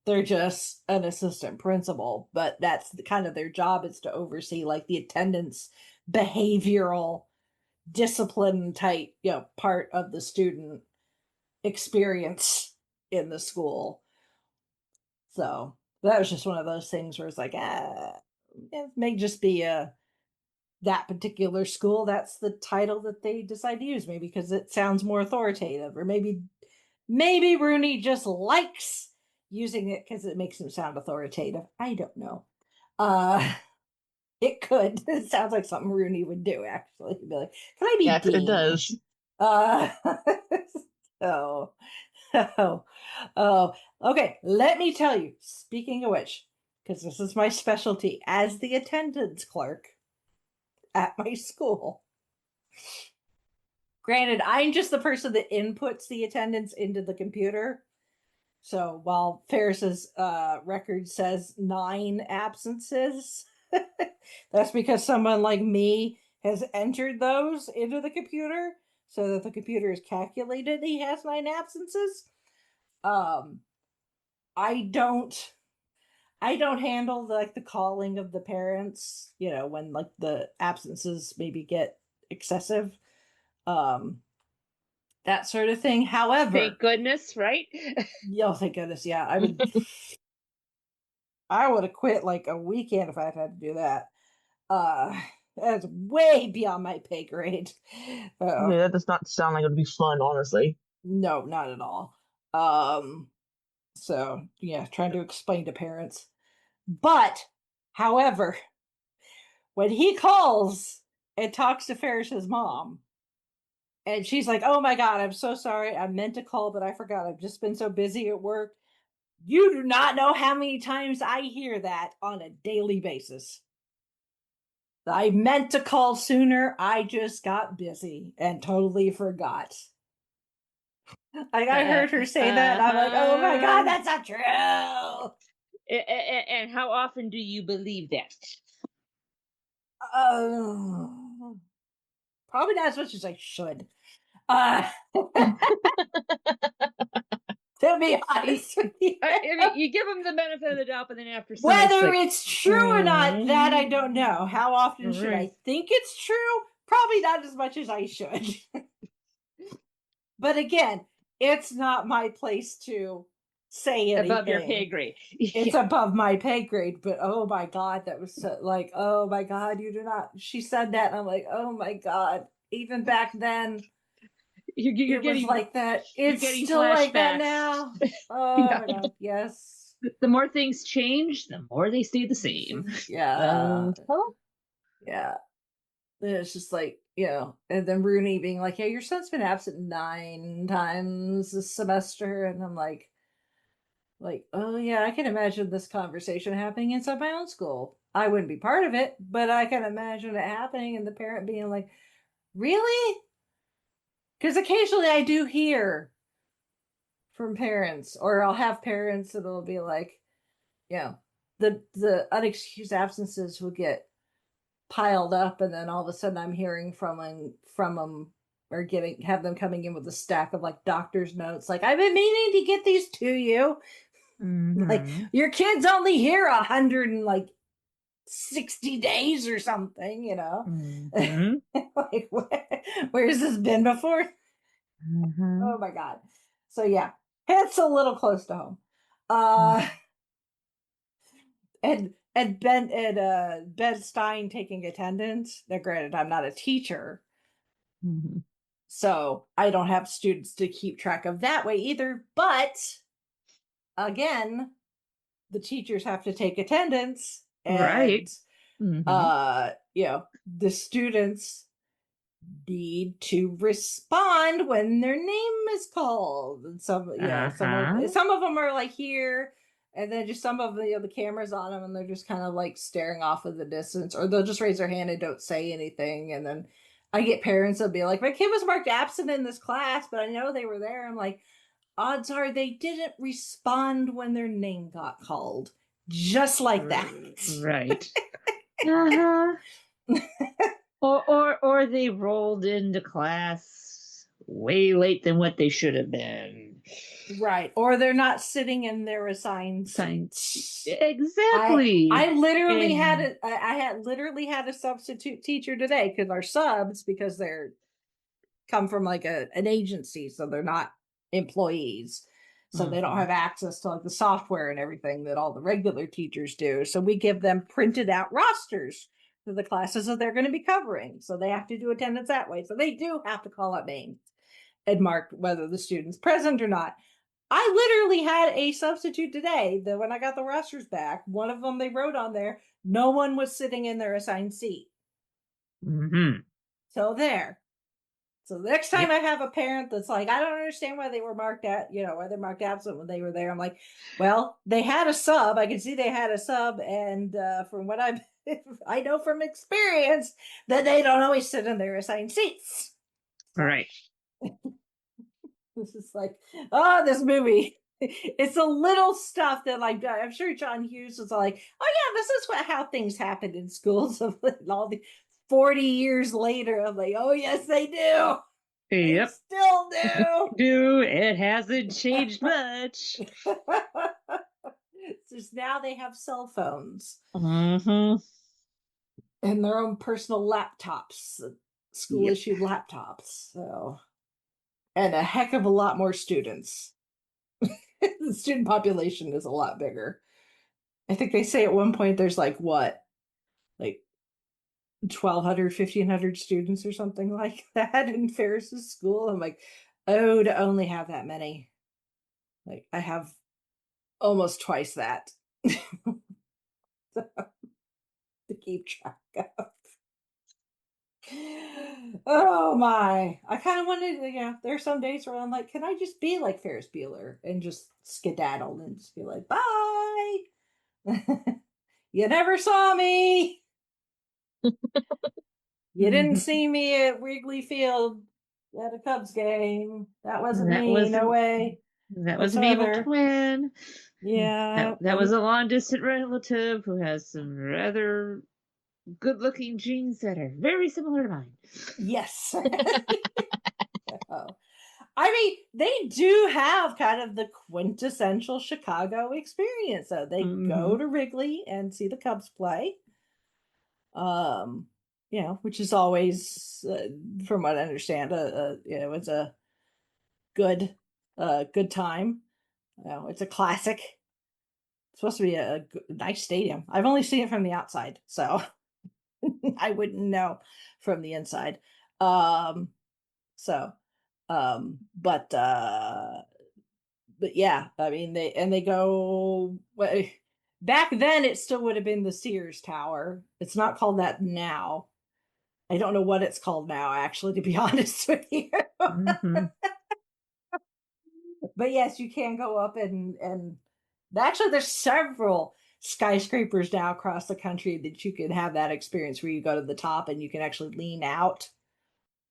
They're just an assistant principal, but that's kind of their job, is to oversee like the attendance, behavioral, discipline type, part of the student experience in the school. So that was just one of those things where it's like, it may just be that particular school. That's the title that they decide to use, maybe because it sounds more authoritative, or maybe Rooney just likes using it because it makes him sound authoritative. I don't know. It could. It sounds like something Rooney would do, actually. He'd be like, can I be Yes, dean? it does. Oh, okay. Let me tell you, speaking of which, because this is my specialty as the attendance clerk at my school. Granted, I'm just the person that inputs the attendance into the computer. So while Ferris's record says 9 absences, that's because someone like me has entered those into the computer so that the computer has calculated he has 9 absences. I don't handle the calling of the parents, when like the absences maybe get excessive. That sort of thing. However, thank goodness, right? thank goodness, yeah. I would have quit like a weekend if I'd had to do that. That's way beyond my pay grade. Yeah, that does not sound like it would be fun, honestly. No, not at all. So yeah, trying to explain to parents. But, however, when he calls and talks to Ferris's mom, and she's like, "Oh my God, I'm so sorry. I meant to call, but I forgot. I've just been so busy at work." You do not know how many times I hear that on a daily basis. I meant to call sooner. I just got busy and totally forgot. I heard her say that, and I'm like, oh my god, that's not true. And how often do you believe that? Probably not as much as I should. To be honest with you. I mean, you give them the benefit of the doubt, but then after some, whether it's true or not, that I don't know. How often should I think it's true? Probably not as much as I should. But again, it's not my place to say anything. Above your pay grade. It's above my pay grade, but oh my god, that was so, like, oh my god, you do not. She said that, and I'm like, oh my god. Even back then, you're it getting was like that. It's still flashbacks. like that now. Oh my god, yes. The more things change, the more they stay the same. Yeah. Yeah. It's just like, and then Rooney being like, yeah, your son's been absent 9 times this semester. And I'm like, oh yeah, I can imagine this conversation happening inside my own school. I wouldn't be part of it, but I can imagine it happening and the parent being like, really? Because occasionally I do hear from parents, or I'll have parents that'll be like, the unexcused absences will get piled up, and then all of a sudden I'm hearing from them, or have them coming in with a stack of like doctor's notes, like, I've been meaning to get these to you. Like, your kid's only here 160 days or something, like, where's this been before? Oh my god. So yeah, it's a little close to home. And Ben Stein taking attendance. Now, granted, I'm not a teacher, so I don't have students to keep track of that way either. But again, the teachers have to take attendance, and right. The students need to respond when their name is called. And some of them are like here. And then just some of the cameras on them, and they're just kind of like staring off of the distance, or they'll just raise their hand and don't say anything. And then I get parents that'll be like, my kid was marked absent in this class, but I know they were there. I'm like, odds are they didn't respond when their name got called. Just like that. Right. Or they rolled into class way late than what they should have been. Right. Or they're not sitting in their assigned seats. Exactly. I literally had a substitute teacher today, because they're come from like an agency, so they're not employees. So they don't have access to like the software and everything that all the regular teachers do. So we give them printed out rosters for the classes that they're going to be covering. So they have to do attendance that way. So they do have to call out names and mark whether the student's present or not. I literally had a substitute today that when I got the rosters back, one of them they wrote on there, no one was sitting in their assigned seat. So there. So the next time I have a parent that's like, I don't understand why they were marked why they're marked absent when they were there. I'm like, well, they had a sub. I can see they had a sub. And from what I know from experience, that they don't always sit in their assigned seats. Right. This is like, this movie. It's a little stuff that, like, I'm sure John Hughes was like, oh yeah, this is how things happen in schools. Of all the 40 years later, I'm like, oh yes, they do. Yep. They still do. It hasn't changed much. It's just now they have cell phones. And their own personal laptops, school issued laptops. So, and a heck of a lot more students. The student population is a lot bigger. I think they say at one point there's like 1,200, 1,500 students or something like that in Ferris's school. I'm like, oh, to only have that many. Like, I have almost twice that. So, to keep track of. Oh my. I kind of wanted, there are some days where I'm like, can I just be like Ferris Bueller and just skedaddle and just be like, bye. You never saw me. You didn't see me at Wrigley Field at a Cubs game. That wasn't That me. wasn't- No way. That was an evil whatsoever. twin. Yeah. That was a long distant relative who has some rather good looking genes that are very similar to mine. Yes. Oh. I mean, they do have kind of the quintessential Chicago experience. So they go to Wrigley and see the Cubs play. Which is always, from what I understand, it's a good time. It's a classic. It's supposed to be a nice stadium. I've only seen it from the outside, so I wouldn't know from the inside. But yeah, I mean they go. Back then, it still would have been the Sears Tower. It's not called that now. I don't know what it's called now, actually, to be honest with you. But yes, you can go up and actually there's several skyscrapers now across the country that you can have that experience where you go to the top and you can actually lean out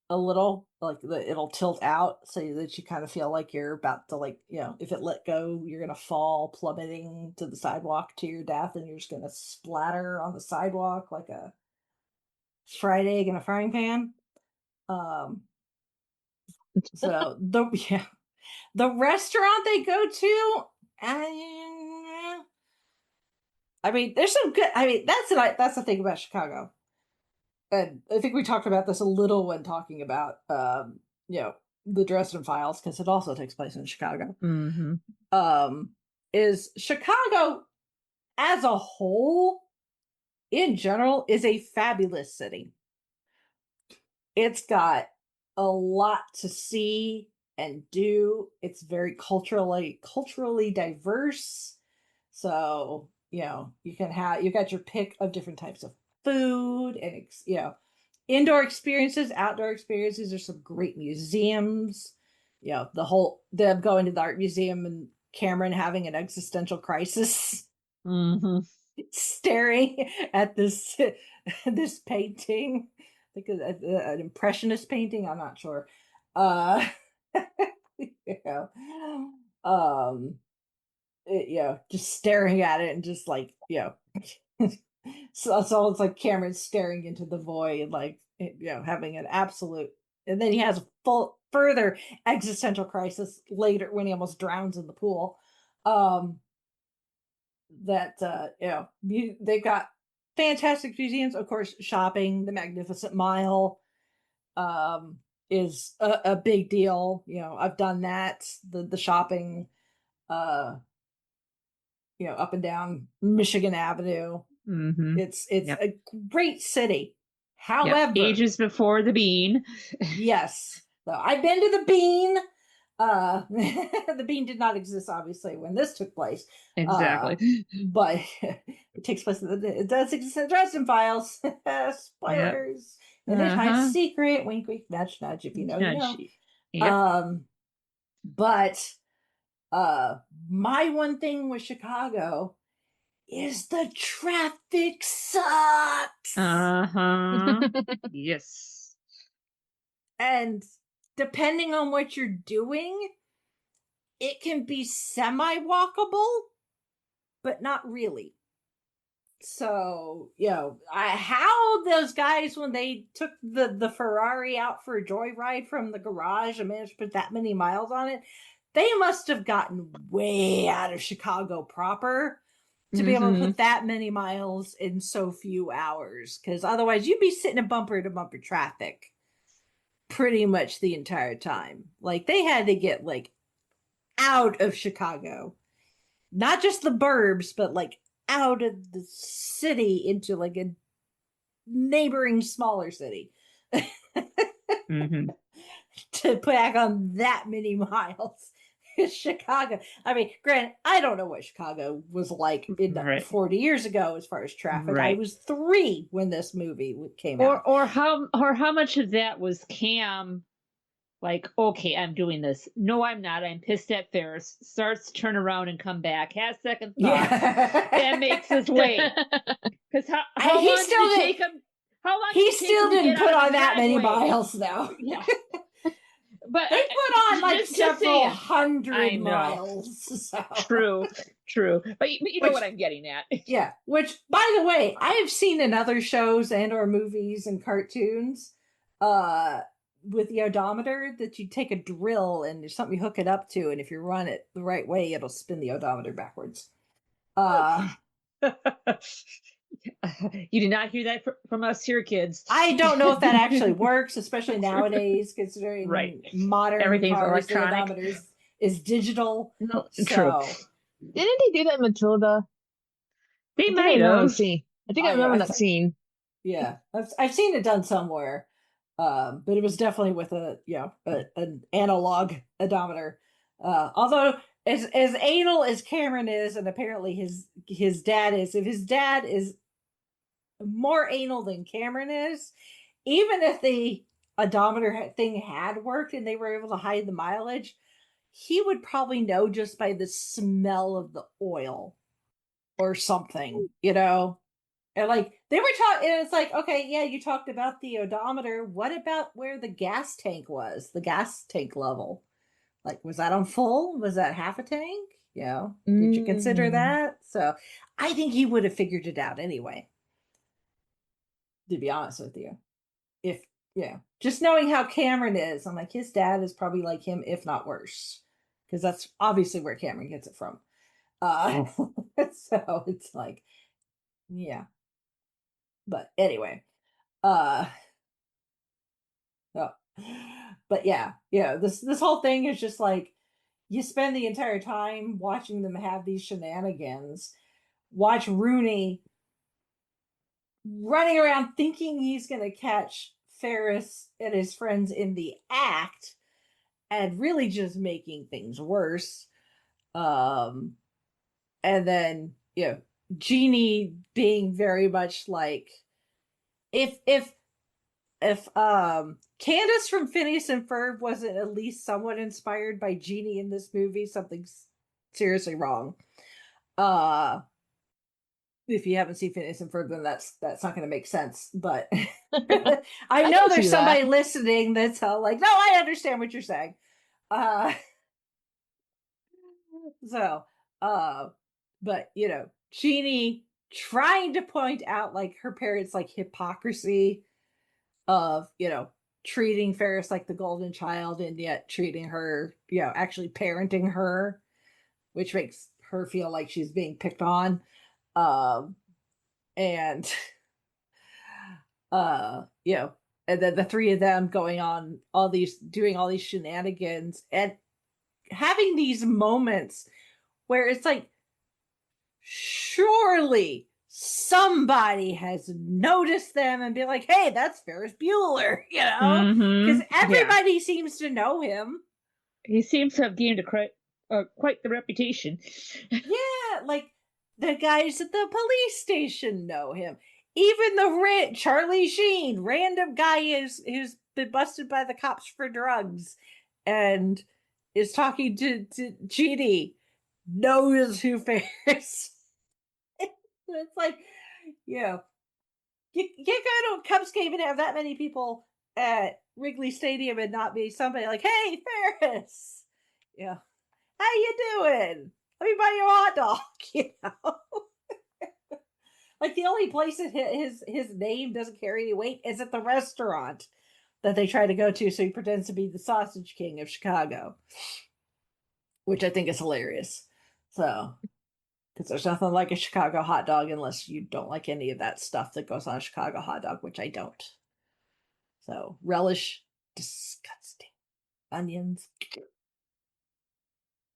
a little, like it'll tilt out so that you kind of feel like you're about to, like, if it let go, you're gonna fall plummeting to the sidewalk to your death, and you're just gonna splatter on the sidewalk like a fried egg in a frying pan. So the restaurant they go to, I mean, there's some good. I mean, that's the thing about Chicago. And I think we talked about this a little when talking about, the Dresden Files, because it also takes place in Chicago. Is Chicago as a whole, in general, is a fabulous city. It's got a lot to see and do. It's very culturally diverse. So, you got your pick of different types of food and, indoor experiences, outdoor experiences. There's some great museums. Them going to the art museum and Cameron having an existential crisis, staring at this painting. I think an impressionist painting. I'm not sure. Just staring at it and just like, so it's like Cameron staring into the void, like, having an absolute, and then he has a further existential crisis later when he almost drowns in the pool. They've got fantastic museums, of course. Shopping, the Magnificent Mile, is a big deal. I've done that. The shopping, up and down Michigan Avenue. It's a great city. However, ages before the Bean. Yes, so I've been to the Bean. The Bean did not exist, obviously, when this took place. Exactly. But it takes place. It does exist in the Dresden Files. Spoilers. And there's high secret. Wink, wink, nudge, nudge. If you know, you know. But my one thing with Chicago is the traffic sucks. Yes. And depending on what you're doing, it can be semi-walkable, but not really. So, how those guys, when they took the Ferrari out for a joyride from the garage and managed to put that many miles on it, they must have gotten way out of Chicago proper to be able to put that many miles in so few hours. Because otherwise, you'd be sitting in bumper-to-bumper traffic pretty much the entire time. Like, they had to get, like, out of Chicago. Not just the burbs, but, like, out of the city into, like, a neighboring smaller city. To put back on that many miles. Chicago. I mean, granted, I don't know what Chicago was like 40 years ago as far as traffic. Right. I was 3 when this movie came out. Or how much of that was Cam, like, okay, I'm doing this. No, I'm not. I'm pissed at Ferris. Starts to turn around and come back. Has second thoughts. And makes his way. Because how long did it take him? How long? He still didn't put on that many miles, though. Yeah. But they put on like just several saying. I hundred know. miles. So. True. But you know what I'm getting at. Yeah. Which, by the way, I have seen in other shows and or movies and cartoons, with the odometer that you take a drill and there's something you hook it up to, and if you run it the right way, it'll spin the odometer backwards. You did not hear that from us here, kids. I don't know if that actually works, especially nowadays, considering modern Everything's cars, electronic. the odometer is digital. No, so, true. Didn't they do that in Matilda? They might have. I think I remember that scene. Yeah, I've seen it done somewhere, but it was definitely with an analog odometer. Although as anal as Cameron is, and apparently his dad is, if his dad is more anal than Cameron is, even if the odometer thing had worked and they were able to hide the mileage, he would probably know just by the smell of the oil or something, And like they were talking, and it's like, okay, yeah, you talked about the odometer. What about where the gas tank was? The gas tank level, like, was that on full? Was that half a tank? Did you consider that? So, I think he would have figured it out anyway. To be honest with you, just knowing how Cameron is, I'm like, his dad is probably like him, if not worse, because that's obviously where Cameron gets it from. So it's like, yeah. But anyway, but yeah, this whole thing is just like, you spend the entire time watching them have these shenanigans. Watch Rooney running around thinking he's going to catch Ferris and his friends in the act, and really just making things worse. And then, Jeannie being very much like, if Candace from Phineas and Ferb wasn't at least somewhat inspired by Jeannie in this movie, something's seriously wrong. If you haven't seen Phineas and Ferb, then that's not going to make sense. But I know there's somebody listening that's all like, no, I understand what you're saying. But Jeannie trying to point out like her parents' like hypocrisy of treating Ferris like the golden child, and yet treating her, actually parenting her, which makes her feel like she's being picked on. And and then the three of them doing all these shenanigans and having these moments where it's like, surely somebody has noticed them and be like, hey, that's Ferris Bueller, because everybody seems to know him. He seems to have gained quite the reputation. Yeah, like the guys at the police station know him. Even the Charlie Sheen, random guy who's been busted by the cops for drugs and is talking to Jeannie, knows who Ferris. It's like, you go to a Cubs game and have that many people at Wrigley Stadium and not be somebody like, hey, Ferris, how you doing? Let me buy you a hot dog. Like, the only place that his name doesn't carry any weight is at the restaurant that they try to go to, so he pretends to be the Sausage King of Chicago, which I think is hilarious. So, because there's nothing like a Chicago hot dog unless you don't like any of that stuff that goes on a Chicago hot dog, which I don't. So, relish, disgusting. Onions.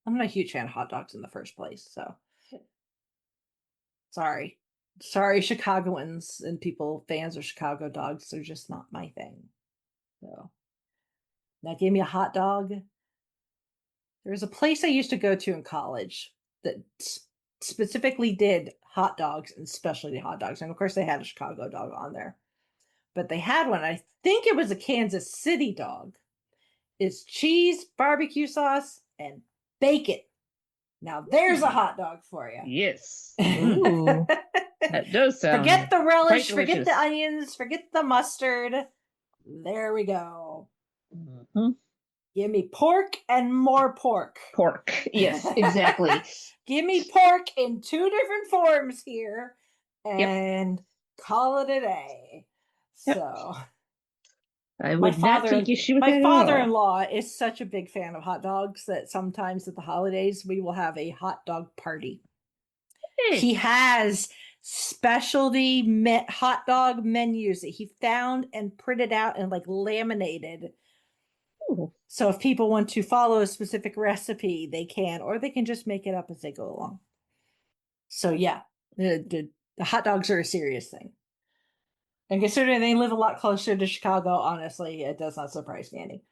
I'm not a huge fan of hot dogs in the first place, so sorry, Chicagoans and fans of Chicago dogs. They're just not my thing. So, now give me a hot dog. There was a place I used to go to in college that specifically did hot dogs and specialty hot dogs, and of course they had a Chicago dog on there. But they had one, I think it was a Kansas City dog. It's cheese, barbecue sauce, and bacon. Now there's a hot dog for you. Yes. Ooh. That does sound. Forget the relish, forget the onions, forget the mustard. There we go. Mm-hmm. Give me pork and more pork. Pork. Yes, exactly. Give me pork in 2 different forms here and call it a day. Yep. So I would not take issue with that at all. My father-in-law is such a big fan of hot dogs that sometimes at the holidays we will have a hot dog party. Hey. He has specialty hot dog menus that he found and printed out and like laminated. Ooh. So if people want to follow a specific recipe, they can, or they can just make it up as they go along. So yeah, the hot dogs are a serious thing. And considering they live a lot closer to Chicago, honestly, it does not surprise me any.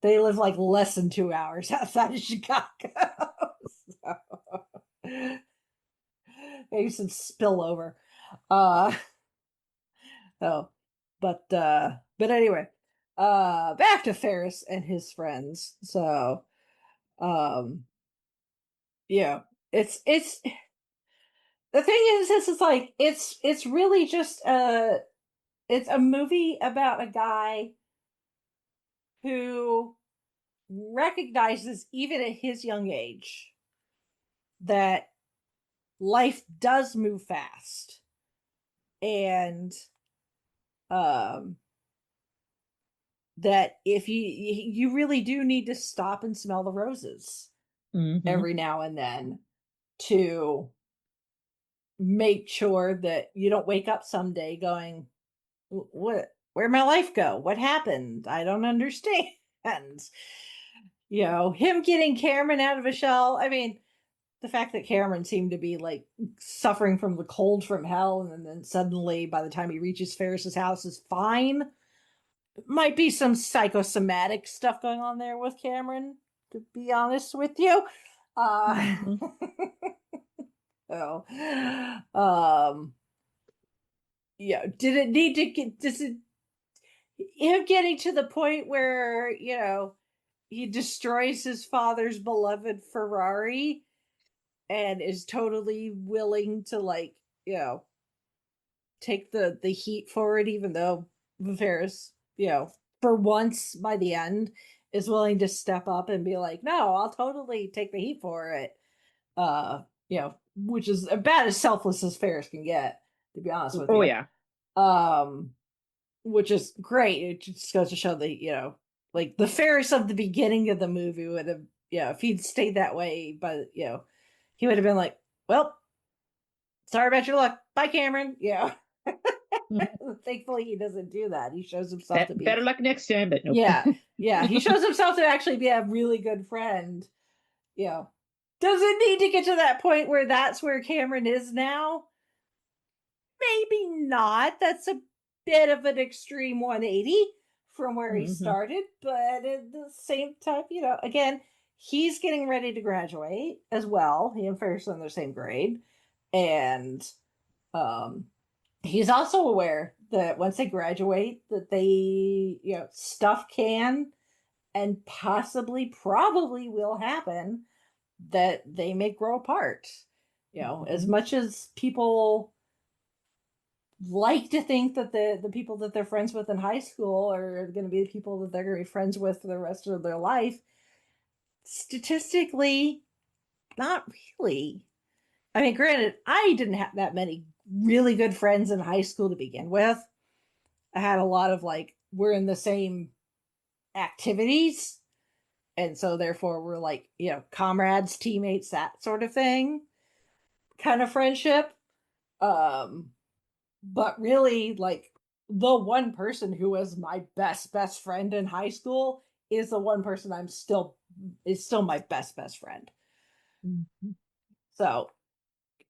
They live like less than 2 hours outside of Chicago. So, maybe some spillover. But anyway, back to Ferris and his friends. So, yeah, it's the thing is, this is like it's really just it's a movie about a guy who recognizes, even at his young age, that life does move fast, and that if you really do need to stop and smell the roses every now and then to make sure that you don't wake up someday going, where'd my life go? What happened? I don't understand. You know, him getting Cameron out of a shell. I mean, the fact that Cameron seemed to be like suffering from the cold from hell, and then suddenly by the time he reaches Ferris's house is fine. Might be some psychosomatic stuff going on there with Cameron, to be honest with you. Oh, yeah. Did it need to get? Does it? Him getting to the point where, you know, he destroys his father's beloved Ferrari and is totally willing to, like, you know, take the heat for it, even though Ferris, you know, for once by the end is willing to step up and be like, no, I'll totally take the heat for it. You know, which is about as selfless as Ferris can get, to be honest with you. Oh yeah. Which is great. It just goes to show that, you know, like the Ferris of the beginning of the movie would have, you know, if he'd stayed that way, but, you know, he would have been like, well, sorry about your luck. Bye, Cameron. Yeah. Thankfully, he doesn't do that. He shows himself to be better luck next time, but nope. Yeah. He shows himself to actually be a really good friend. You know, does it need to get to that point where that's where Cameron is now? Maybe not. That's a bit of an extreme 180 from where he started, but at the same time, you know, again, he's getting ready to graduate as well. He and Ferris are in the same grade, and he's also aware that once they graduate, that they, you know, stuff can and probably will happen, that they may grow apart. You know, as much as people like to think that the people that they're friends with in high school are going to be the people that they're going to be friends with for the rest of their life, statistically, not really. I mean, granted, I didn't have that many really good friends in high school to begin with. I had a lot of, like, we're in the same activities, and so therefore we're like, you know, comrades, teammates, that sort of thing, kind of friendship. But really, like, the one person who was my best friend in high school is the one person is still my best friend. So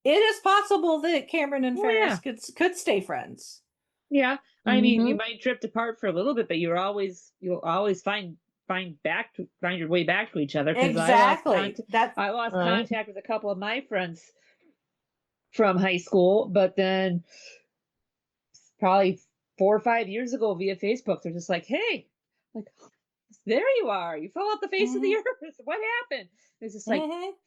it is possible that Cameron and Ferris could stay friends. Yeah. I mean, you might drift apart for a little bit, but you'll always find your way back to each other. Exactly. I lost contact with a couple of my friends from high school, but then probably 4 or 5 years ago via Facebook, they're just like, hey, like, there you are. You fell off the face of the earth. What happened? It's just like,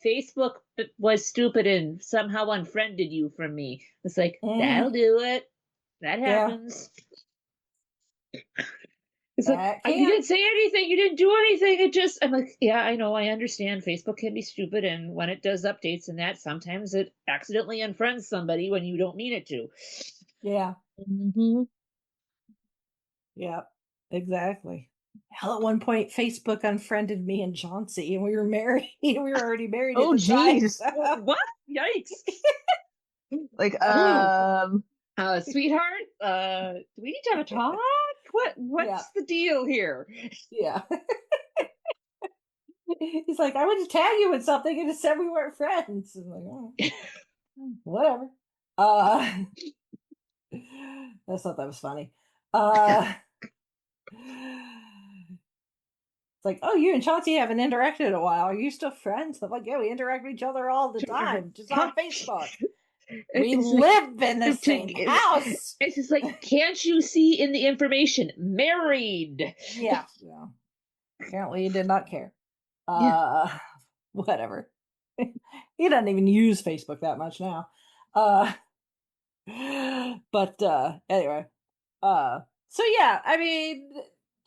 Facebook was stupid and somehow unfriended you from me. It's like, that'll do it. That happens. It's like, you didn't say anything. You didn't do anything. I'm like, yeah, I know. I understand. Facebook can be stupid. And when it does updates and that, sometimes it accidentally unfriends somebody when you don't mean it to. Yeah. Mm-hmm. Yep. Exactly. Hell, at one point, Facebook unfriended me and Chauncey, and we were married. We were already married at Oh, the time. jeez. What? Yikes. Like, Sweetheart, do we need to have a talk? What's Yeah. the deal here? Yeah. He's like, I went to tag you with something and it said we weren't friends. I'm like, oh, whatever. I thought that was funny. It's like, oh, you and Chauncey haven't interacted in a while. Are you still friends? I'm like, yeah, we interact with each other all the time, just on Facebook. We live in the same house. It's just like, can't you see in the information? Married. Yeah. Apparently, he did not care. Whatever. He doesn't even use Facebook that much now. But anyway. So yeah, I mean,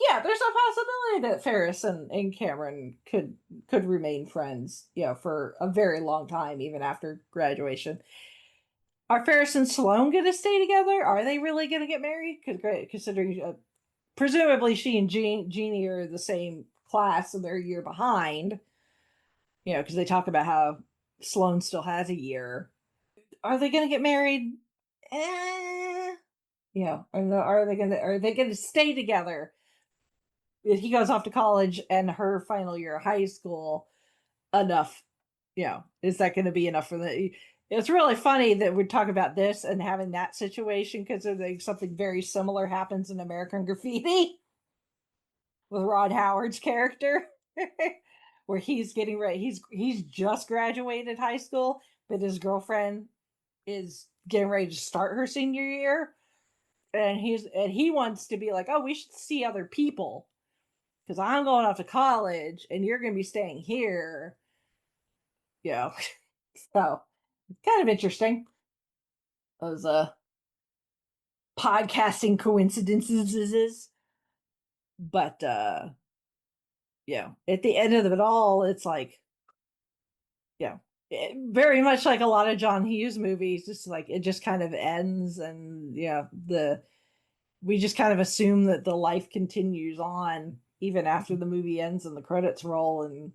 yeah, there's a possibility that Ferris and Cameron could remain friends, for a very long time, even after graduation. Are Ferris and Sloane going to stay together? Are they really going to get married? Considering presumably she and Jeannie are the same class and they're a year behind. Because they talk about how Sloane still has a year. Are they going to get married? Are they going to stay together? If he goes off to college and her final year of high school, enough, is that going to be enough for the? It's really funny that we talk about this and having that situation because something very similar happens in American Graffiti with Rod Howard's character, where he's getting ready. He's just graduated high school, but his girlfriend is getting ready to start her senior year, and he wants to be like, oh, we should see other people because I'm going off to college and you're going to be staying here. So kind of interesting. Those podcasting coincidences. But at the end of it all, it's like, very much like a lot of John Hughes movies, just like it just kind of ends, and we just kind of assume that the life continues on even after the movie ends and the credits roll, and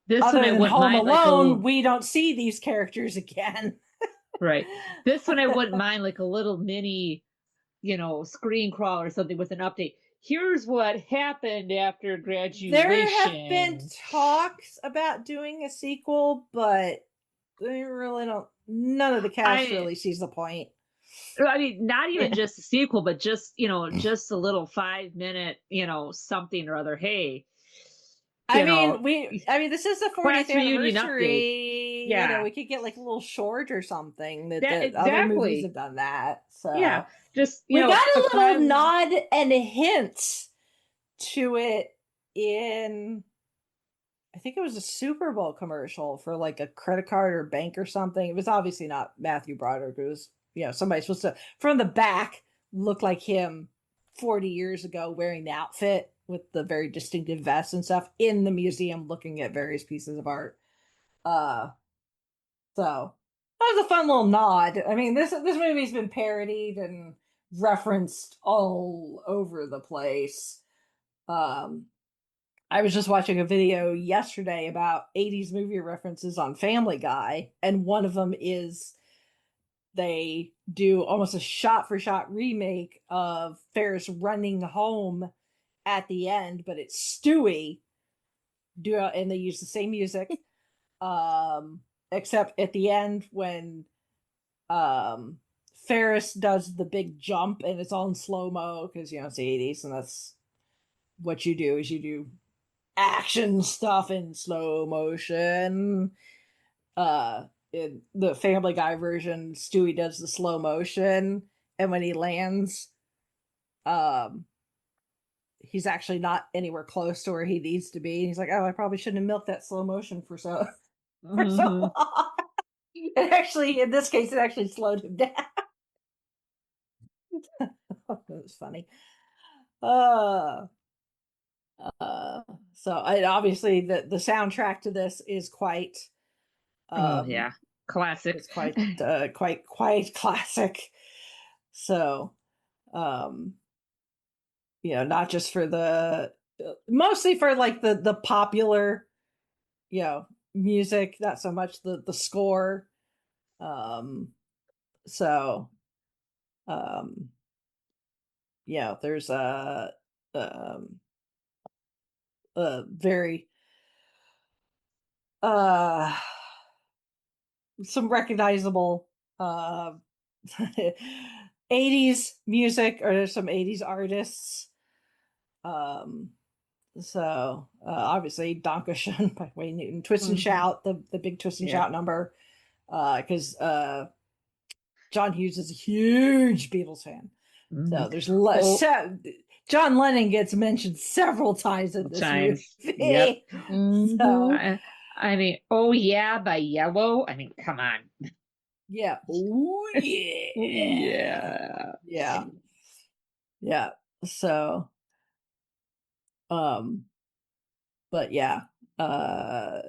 this other one I than wouldn't Home mind Alone, we don't see these characters again. Right. This one I wouldn't mind like a little mini, screen crawl or something with an update. Here's what happened after graduation. There have been talks about doing a sequel, but they really don't. None of the cast really sees the point. I mean, not even just a sequel, but just just a little 5-minute, something or other. Hey, this is the 40th anniversary. Yeah, we could get like a little short or something. That exactly. Other movies have done that. So just we got a little nod and a hint to it in, I think it was a Super Bowl commercial for like a credit card or bank or something. It was obviously not Matthew Broderick. It was somebody supposed to from the back look like him 40 years ago wearing the outfit with the very distinctive vest and stuff in the museum looking at various pieces of art. So that was a fun little nod. I mean, this movie's been parodied and referenced all over the place. I was just watching a video yesterday about 80s movie references on Family Guy, and one of them is they do almost a shot-for-shot remake of Ferris running home at the end, but it's Stewie, and they use the same music, except at the end when Ferris does the big jump and it's all in slow-mo because it's the 80s, and that's what you do is you do action stuff in slow motion. In the Family Guy version, Stewie does the slow motion, and when he lands, he's actually not anywhere close to where he needs to be. He's like, "Oh, I probably shouldn't have milked that slow motion for so long." And actually, in this case, it actually slowed him down. That was funny. Uh, so obviously the soundtrack to this is quite classic. it's quite classic. So not just for mostly for like the popular music, not so much the score. So there's a very some recognizable 80s music, or there's some 80s artists. So obviously Dankeschön by Wayne Newton, Twist and Shout, the big Twist and Shout number, because John Hughes is a huge Beatles fan. So there's John Lennon gets mentioned several times in this movie. Yep. So I mean, oh yeah, by Yellow. I mean, come on. Yeah. Oh yeah. Yeah. Yeah. So but yeah. But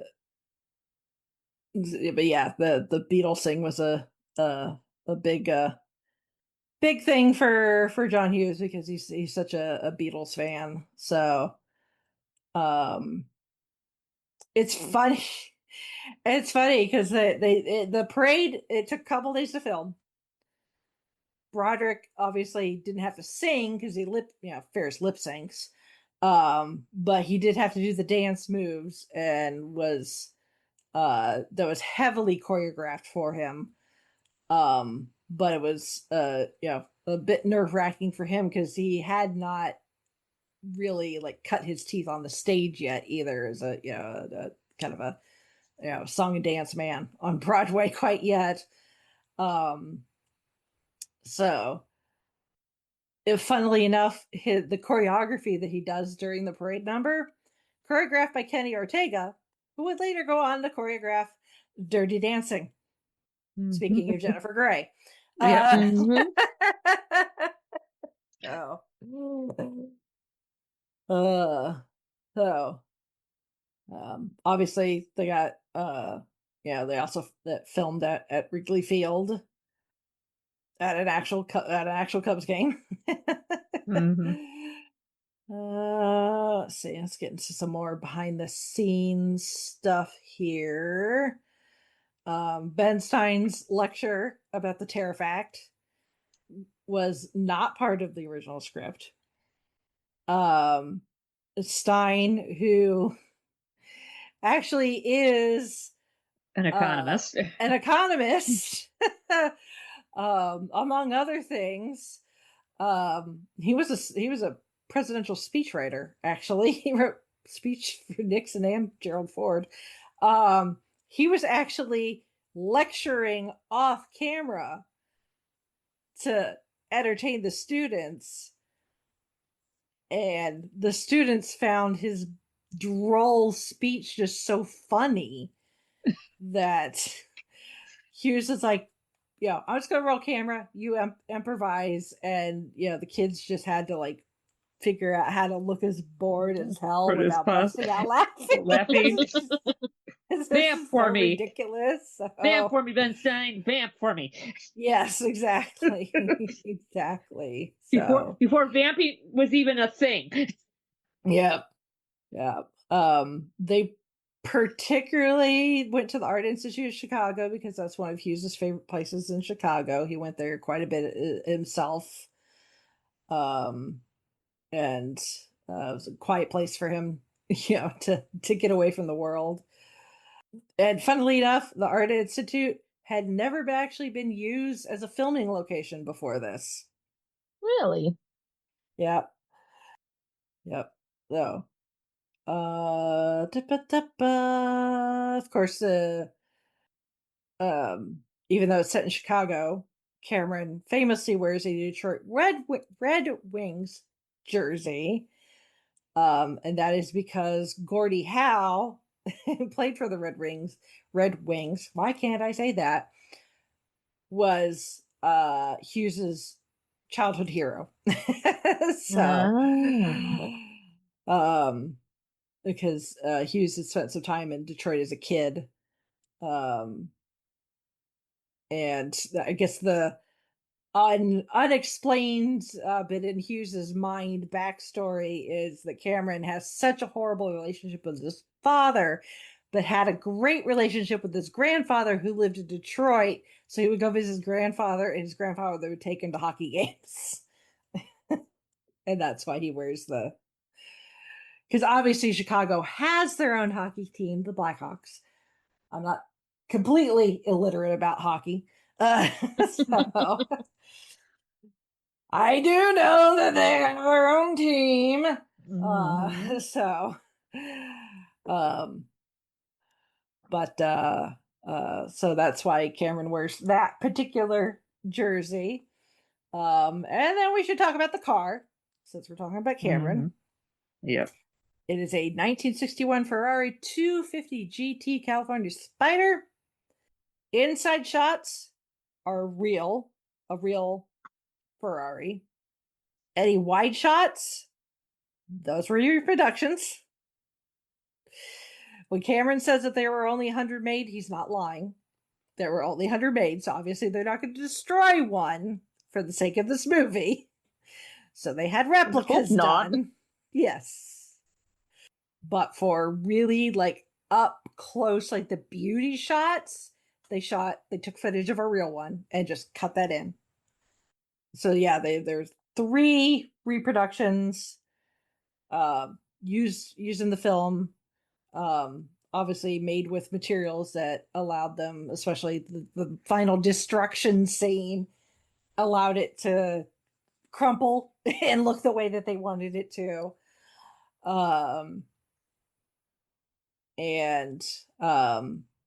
yeah, the Beatles thing was a big thing for John Hughes, because he's such a Beatles fan. So it's funny. It's funny because the parade, it took a couple days to film. Broderick obviously didn't have to sing because Ferris lip syncs. But he did have to do the dance moves, and that was heavily choreographed for him. But it was a bit nerve-wracking for him because he had not really like cut his teeth on the stage yet either, as a kind of a song and dance man on Broadway quite yet. So if, funnily enough, the choreography that he does during the parade number, choreographed by Kenny Ortega, who would later go on to choreograph Dirty Dancing. Speaking of Jennifer Grey. So obviously they got they also filmed at Wrigley Field at an actual Cubs game. Let's see. Let's get into some more behind the scenes stuff here. Ben Stein's lecture about the Tariff Act was not part of the original script. Stein, who actually is an economist, among other things, he was a presidential speechwriter. Actually, he wrote speech for Nixon and Gerald Ford. He was actually lecturing off camera to entertain the students, and the students found his droll speech just so funny that Hughes is like, I'm just gonna roll camera, you improvise, and the kids just had to like figure out how to look as bored as hell without busting out laughing. Vamp for me. Ridiculous. Vamp for me, Ben Stein. Vamp for me. Yes, exactly. Exactly. So, before vamping was even a thing. Yeah. They particularly went to the Art Institute of Chicago because that's one of Hughes's favorite places in Chicago. He went there quite a bit himself. And it was a quiet place for him, to get away from the world. And funnily enough, the Art Institute had never actually been used as a filming location before this. Really? Yep. So, of course, even though it's set in Chicago, Cameron famously wears a Detroit Red Wings jersey. And that is because Gordie Howe played for the Red Wings. Why can't I say that? Was Hughes's childhood hero. So, because Hughes had spent some time in Detroit as a kid. And I guess the unexplained bit in Hughes's mind backstory is that Cameron has such a horrible relationship with his father, but had a great relationship with his grandfather who lived in Detroit. So he would go visit his grandfather, and his grandfather would take him to hockey games. And that's why he wears the. Because obviously Chicago has their own hockey team, the Blackhawks. I'm not completely illiterate about hockey. So I do know that they have their own team. So that's why Cameron wears that particular jersey. And then we should talk about the car, since we're talking about Cameron. Yep. It is a 1961 Ferrari 250 GT California Spider. Inside shots are a real Ferrari. Any wide shots, those were your reproductions. When Cameron says that there were only 100 made, he's not lying. There were only 100 made, so obviously they're not going to destroy one for the sake of this movie. So they had replicas done. Yes. But for really like up close, like the beauty shots, they took footage of a real one and just cut that in. So yeah, there's 3 reproductions used in the film, obviously made with materials that allowed them, especially the final destruction scene, allowed it to crumple and look the way that they wanted it to.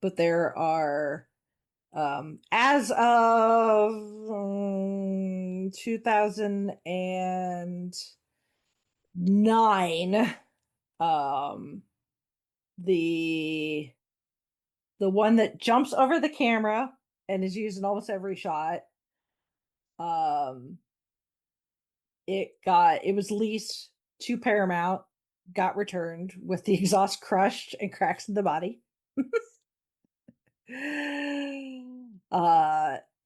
But there are, as of 2009, the one that jumps over the camera and is used in almost every shot, it was leased to Paramount, got returned with the exhaust crushed and cracks in the body.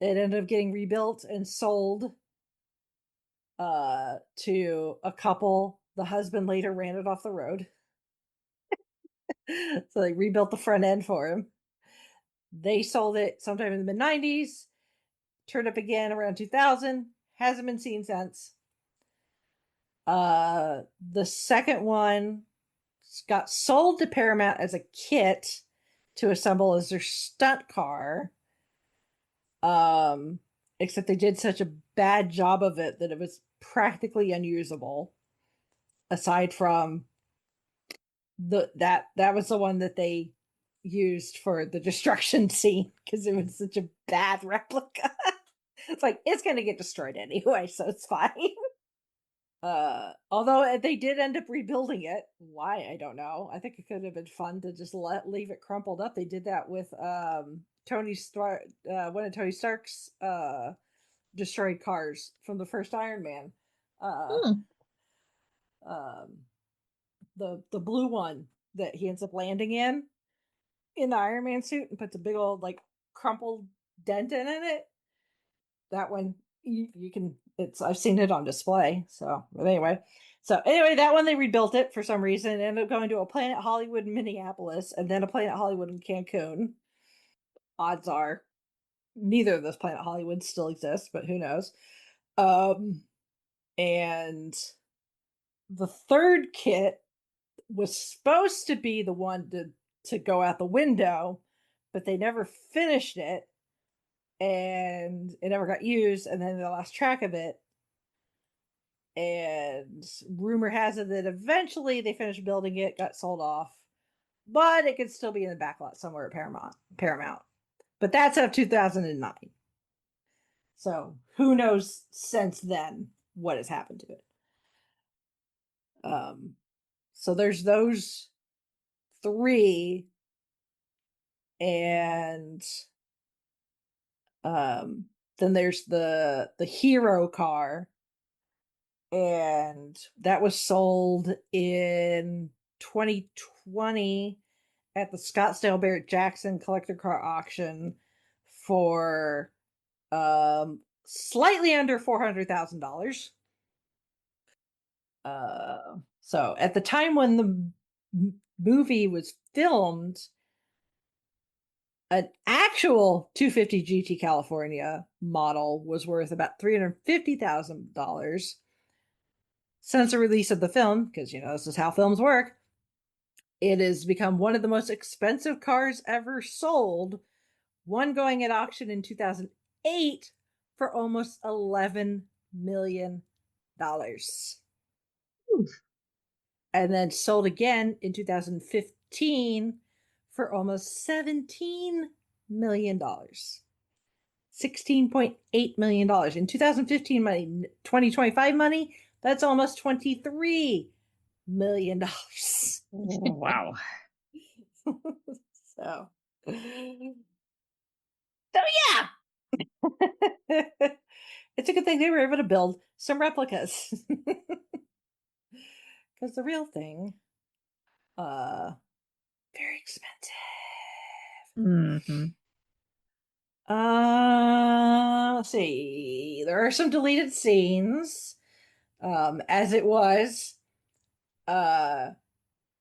It ended up getting rebuilt and sold to a couple. The husband later ran it off the road. So they rebuilt the front end for him. They sold it sometime in the mid-90s, turned up again around 2000, hasn't been seen since. The second one got sold to Paramount as a kit to assemble as their stunt car. Except they did such a bad job of it that it was practically unusable. Aside from that was the one that they used for the destruction scene because it was such a bad replica. It's like, it's gonna get destroyed anyway, so it's fine. Although they did end up rebuilding it. Why, I don't know. I think it could have been fun to just leave it crumpled up. They did that with Tony Stark, one of Tony Stark's destroyed cars from the first Iron Man. The blue one that he ends up landing in the Iron Man suit and puts a big old like crumpled dent in it. That one you can, I've seen it on display. So anyway, that one they rebuilt it for some reason and ended up going to a Planet Hollywood in Minneapolis and then a Planet Hollywood in Cancun. Odds are neither of those Planet Hollywoods still exist, but who knows. And the third kit was supposed to be the one to go out the window, but they never finished it and it never got used, and then they lost track of it. And rumor has it that eventually they finished building it, got sold off, but it could still be in the backlot somewhere at Paramount. But that's of 2009. So who knows since then what has happened to it. So there's those 3, and Then there's the hero car, and that was sold in 2020 at the Scottsdale Barrett Jackson collector car auction for slightly under $400,000. So at the time when the movie was filmed, an actual 250 GT California model was worth about $350,000. Since the release of the film, because this is how films work, it has become one of the most expensive cars ever sold, one going at auction in 2008 for almost $11 million. And then sold again in 2015 for almost $17 million. $16.8 million. In 2015 money, 2025 money, that's almost $23 million. Wow. So yeah. It's a good thing they were able to build some replicas. Because the real thing, very expensive. Mm-hmm. Let's see. There are some deleted scenes. As it was,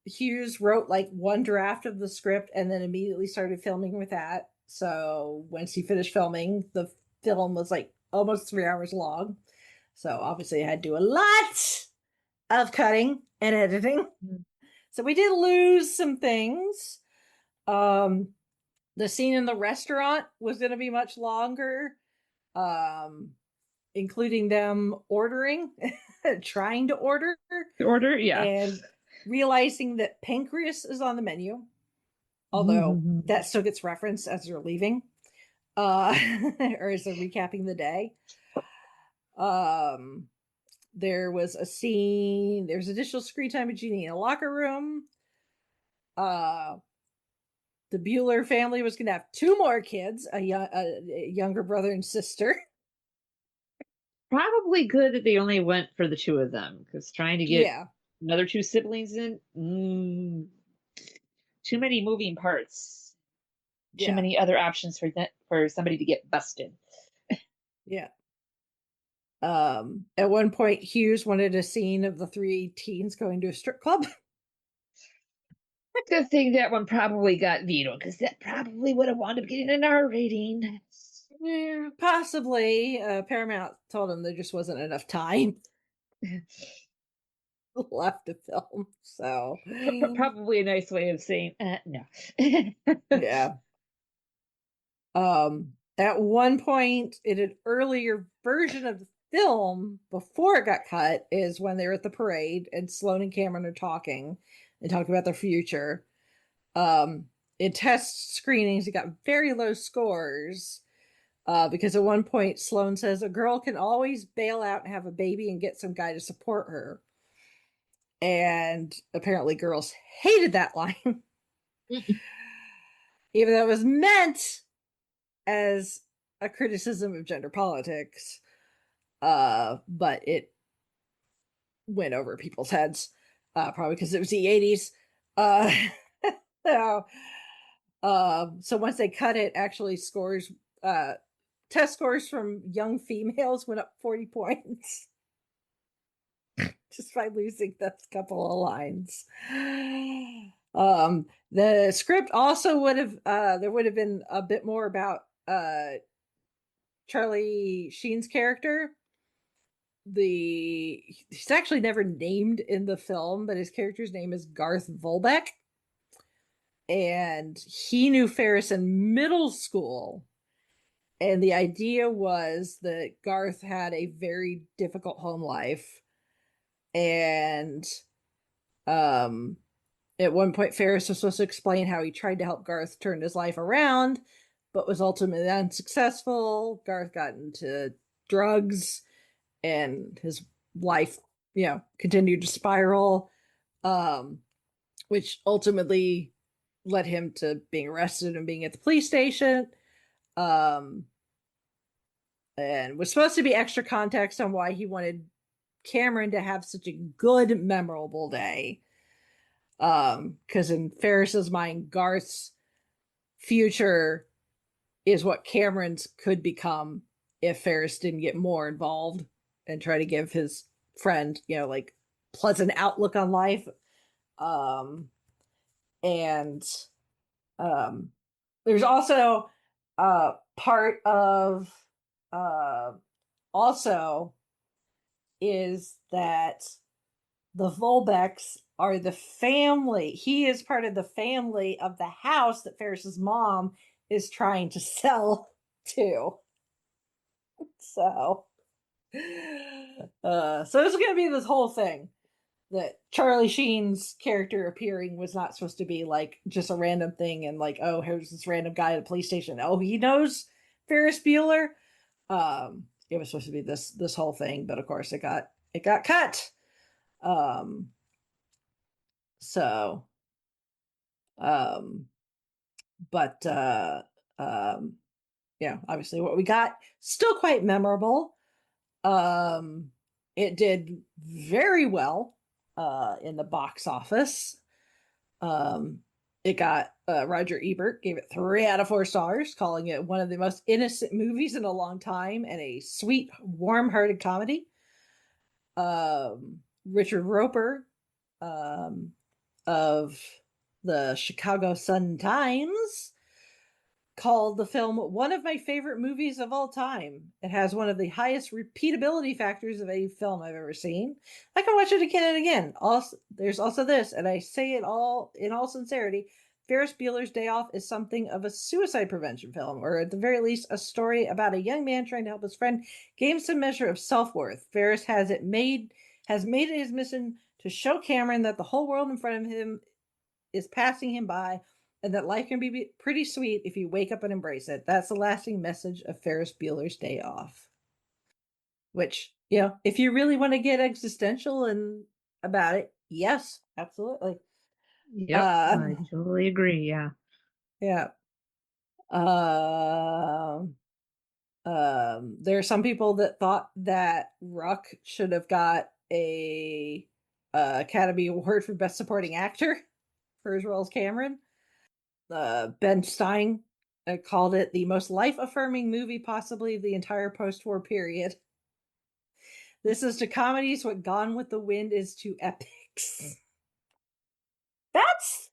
Hughes wrote like one draft of the script and then immediately started filming with that. So once he finished filming, the film was like almost 3 hours long. So obviously I had to do a lot of cutting and editing. So we did lose some things. The scene in the restaurant was going to be much longer, including them ordering, trying to order. Yeah. And realizing that pancreas is on the menu, although that still gets referenced as they're leaving, or as they're recapping the day. There was a scene, there's additional screen time with Jeannie in a locker room. The Bueller family was going to have 2 more kids, a younger brother and sister. Probably good that they only went for the 2 of them, because trying to get another 2 siblings in, too many moving parts. Too many other options for somebody to get busted. Yeah. At one point, Hughes wanted a scene of the 3 teens going to a strip club. Good thing that one probably got vetoed, because that probably would have wound up getting an R rating. Yeah, possibly. Paramount told him there just wasn't enough time left to film. So probably a nice way of saying no. Yeah. At one point in an earlier version of the film, before it got cut, is when they were at the parade and Sloane and Cameron are talking and talking about their future. In test screenings, it got very low scores. Because at one point, Sloane says a girl can always bail out and have a baby and get some guy to support her. And apparently girls hated that line. Even though it was meant as a criticism of gender politics. But it went over people's heads. Probably because it was the 80s. So once they cut it, actually scores... test scores from young females went up 40 points just by losing those couple of lines. The script also would have there would have been a bit more about Charlie Sheen's character. He's actually never named in the film, but his character's name is Garth Volbeck, and he knew Ferris in middle school. And the idea was that Garth had a very difficult home life. And at one point, Ferris was supposed to explain how he tried to help Garth turn his life around, but was ultimately unsuccessful. Garth got into drugs, and his life, continued to spiral, which ultimately led him to being arrested and being at the police station. and was supposed to be extra context on why he wanted Cameron to have such a good, memorable day. Because in Ferris's mind, Garth's future is what Cameron's could become if Ferris didn't get more involved and try to give his friend, like pleasant outlook on life. And there's also part of also is that the Volbecks are the family. He is part of the family of the house that Ferris's mom is trying to sell to. So so there's going to be this whole thing that Charlie Sheen's character appearing was not supposed to be like just a random thing and like, oh, here's this random guy at a police station. Oh, he knows Ferris Bueller. It was supposed to be this whole thing, but of course it got cut. So but yeah, obviously what we got still quite memorable. It did very well in the box office. It got Roger Ebert gave it 3 out of 4 stars, calling it one of the most innocent movies in a long time and a sweet, warm-hearted comedy. Richard Roper of the Chicago Sun-Times called the film one of my favorite movies of all time. It has one of the highest repeatability factors of any film I've ever seen. I can watch it again and again. Also, there's also this, and I say it all in all sincerity, Ferris Bueller's Day Off is something of a suicide prevention film, or at the very least, a story about a young man trying to help his friend gain some measure of self-worth. Ferris has made it his mission to show Cameron that the whole world in front of him is passing him by, and that life can be pretty sweet if you wake up and embrace it. That's the lasting message of Ferris Bueller's Day Off. Which, if you really want to get existential and about it, yes, absolutely. Yep, I totally agree. Yeah. Yeah. There are some people that thought that Ruck should have got a Academy Award for Best Supporting Actor for his role as Cameron. Ben Stein called it the most life-affirming movie possibly of the entire post-war period. This is to comedies what Gone with the Wind is to epics. That's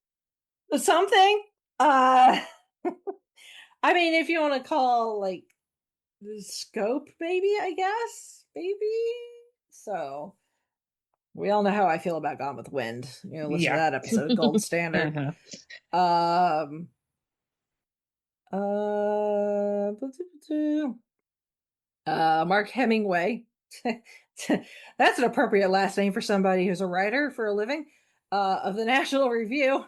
something. I mean, if you want to call like the scope, maybe, I guess. Maybe. So we all know how I feel about Gone with the Wind. Listen to that episode of Gold Standard. Mark Hemingway. That's an appropriate last name for somebody who's a writer for a living. Of the National Review.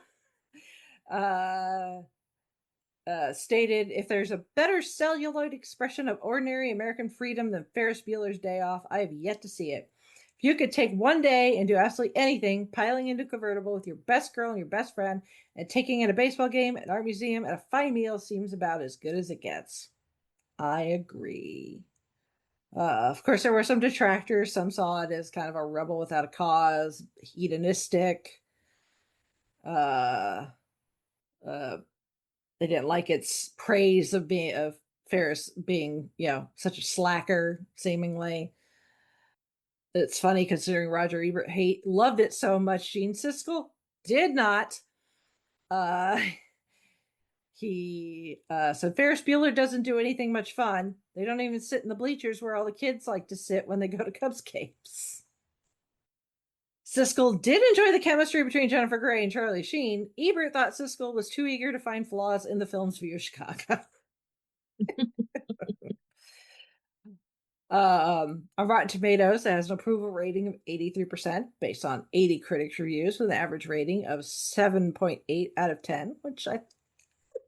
Stated, if there's a better celluloid expression of ordinary American freedom than Ferris Bueller's Day Off, I have yet to see it. If you could take one day and do absolutely anything, piling into a convertible with your best girl and your best friend, and taking in a baseball game, an art museum, and a fine meal seems about as good as it gets. I agree. Of course, there were some detractors. Some saw it as kind of a rebel without a cause, hedonistic. They didn't like its praise of Ferris being, such a slacker, seemingly. It's funny considering Roger Ebert loved it so much. Gene Siskel did not. He said Ferris Bueller doesn't do anything much fun. They don't even sit in the bleachers where all the kids like to sit when they go to Cubs games. Siskel did enjoy the chemistry between Jennifer Grey and Charlie Sheen. Ebert thought Siskel was too eager to find flaws in the film's view of Chicago. On Rotten Tomatoes, it has an approval rating of 83% based on 80 critics' reviews with an average rating of 7.8 out of 10, which I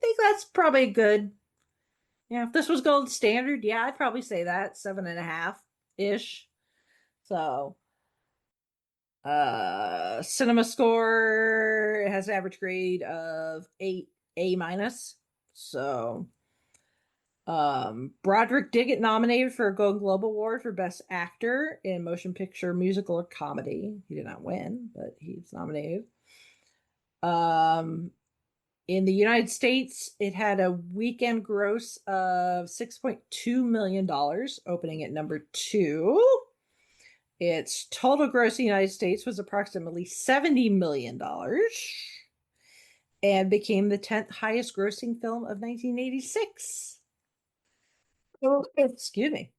think that's probably good. If this was gold standard, I'd probably say that 7.5-ish. So, Cinema Score has an average grade of 8 A-. So, Broderick did get nominated for a Golden Globe Award for Best Actor in Motion Picture, Musical, or Comedy. He did not win, but he's nominated. In the United States, it had a weekend gross of $6.2 million, opening at number 2. Its total gross in the United States was approximately $70 million and became the 10th highest grossing film of 1986. Oh, excuse me.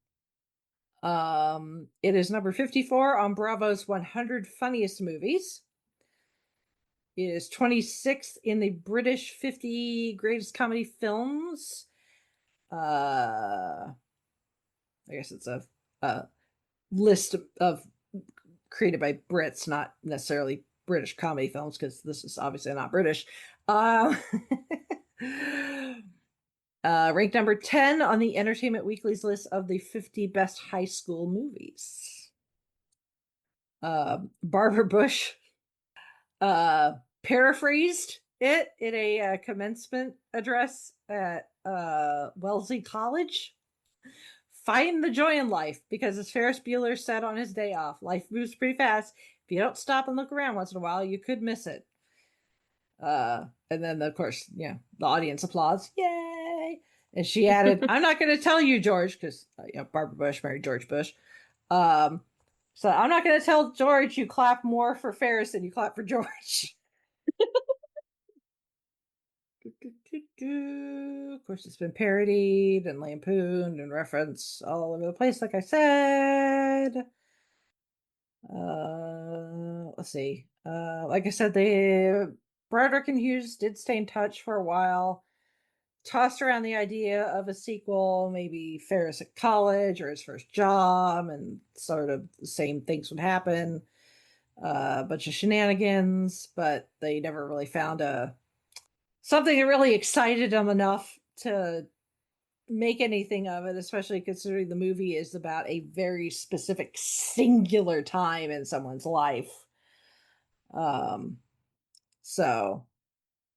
It is number 54 on Bravo's 100 Funniest Movies. It is 26th in the British 50 Greatest Comedy Films. I guess it's a list of created by Brits, not necessarily British comedy films, because this is obviously not British. Ranked number 10 on the Entertainment Weekly's list of the 50 best high school movies. Barbara Bush paraphrased it in a commencement address at Wellesley College. Find the joy in life, because as Ferris Bueller said on his day off, life moves pretty fast. If you don't stop and look around once in a while, you could miss it. And then, of course, the audience applauds. Yay! And she added, I'm not going to tell you, George, because Barbara Bush married George Bush. So I'm not going to tell George you clap more for Ferris than you clap for George. Of course, it's been parodied and lampooned and referenced all over the place, like I said. Let's see. Like I said, Broderick and Hughes did stay in touch for a while. Tossed around the idea of a sequel, maybe Ferris at college or his first job, and sort of the same things would happen. A bunch of shenanigans, but they never really found something that really excited them enough to make anything of it, especially considering the movie is about a very specific singular time in someone's life. So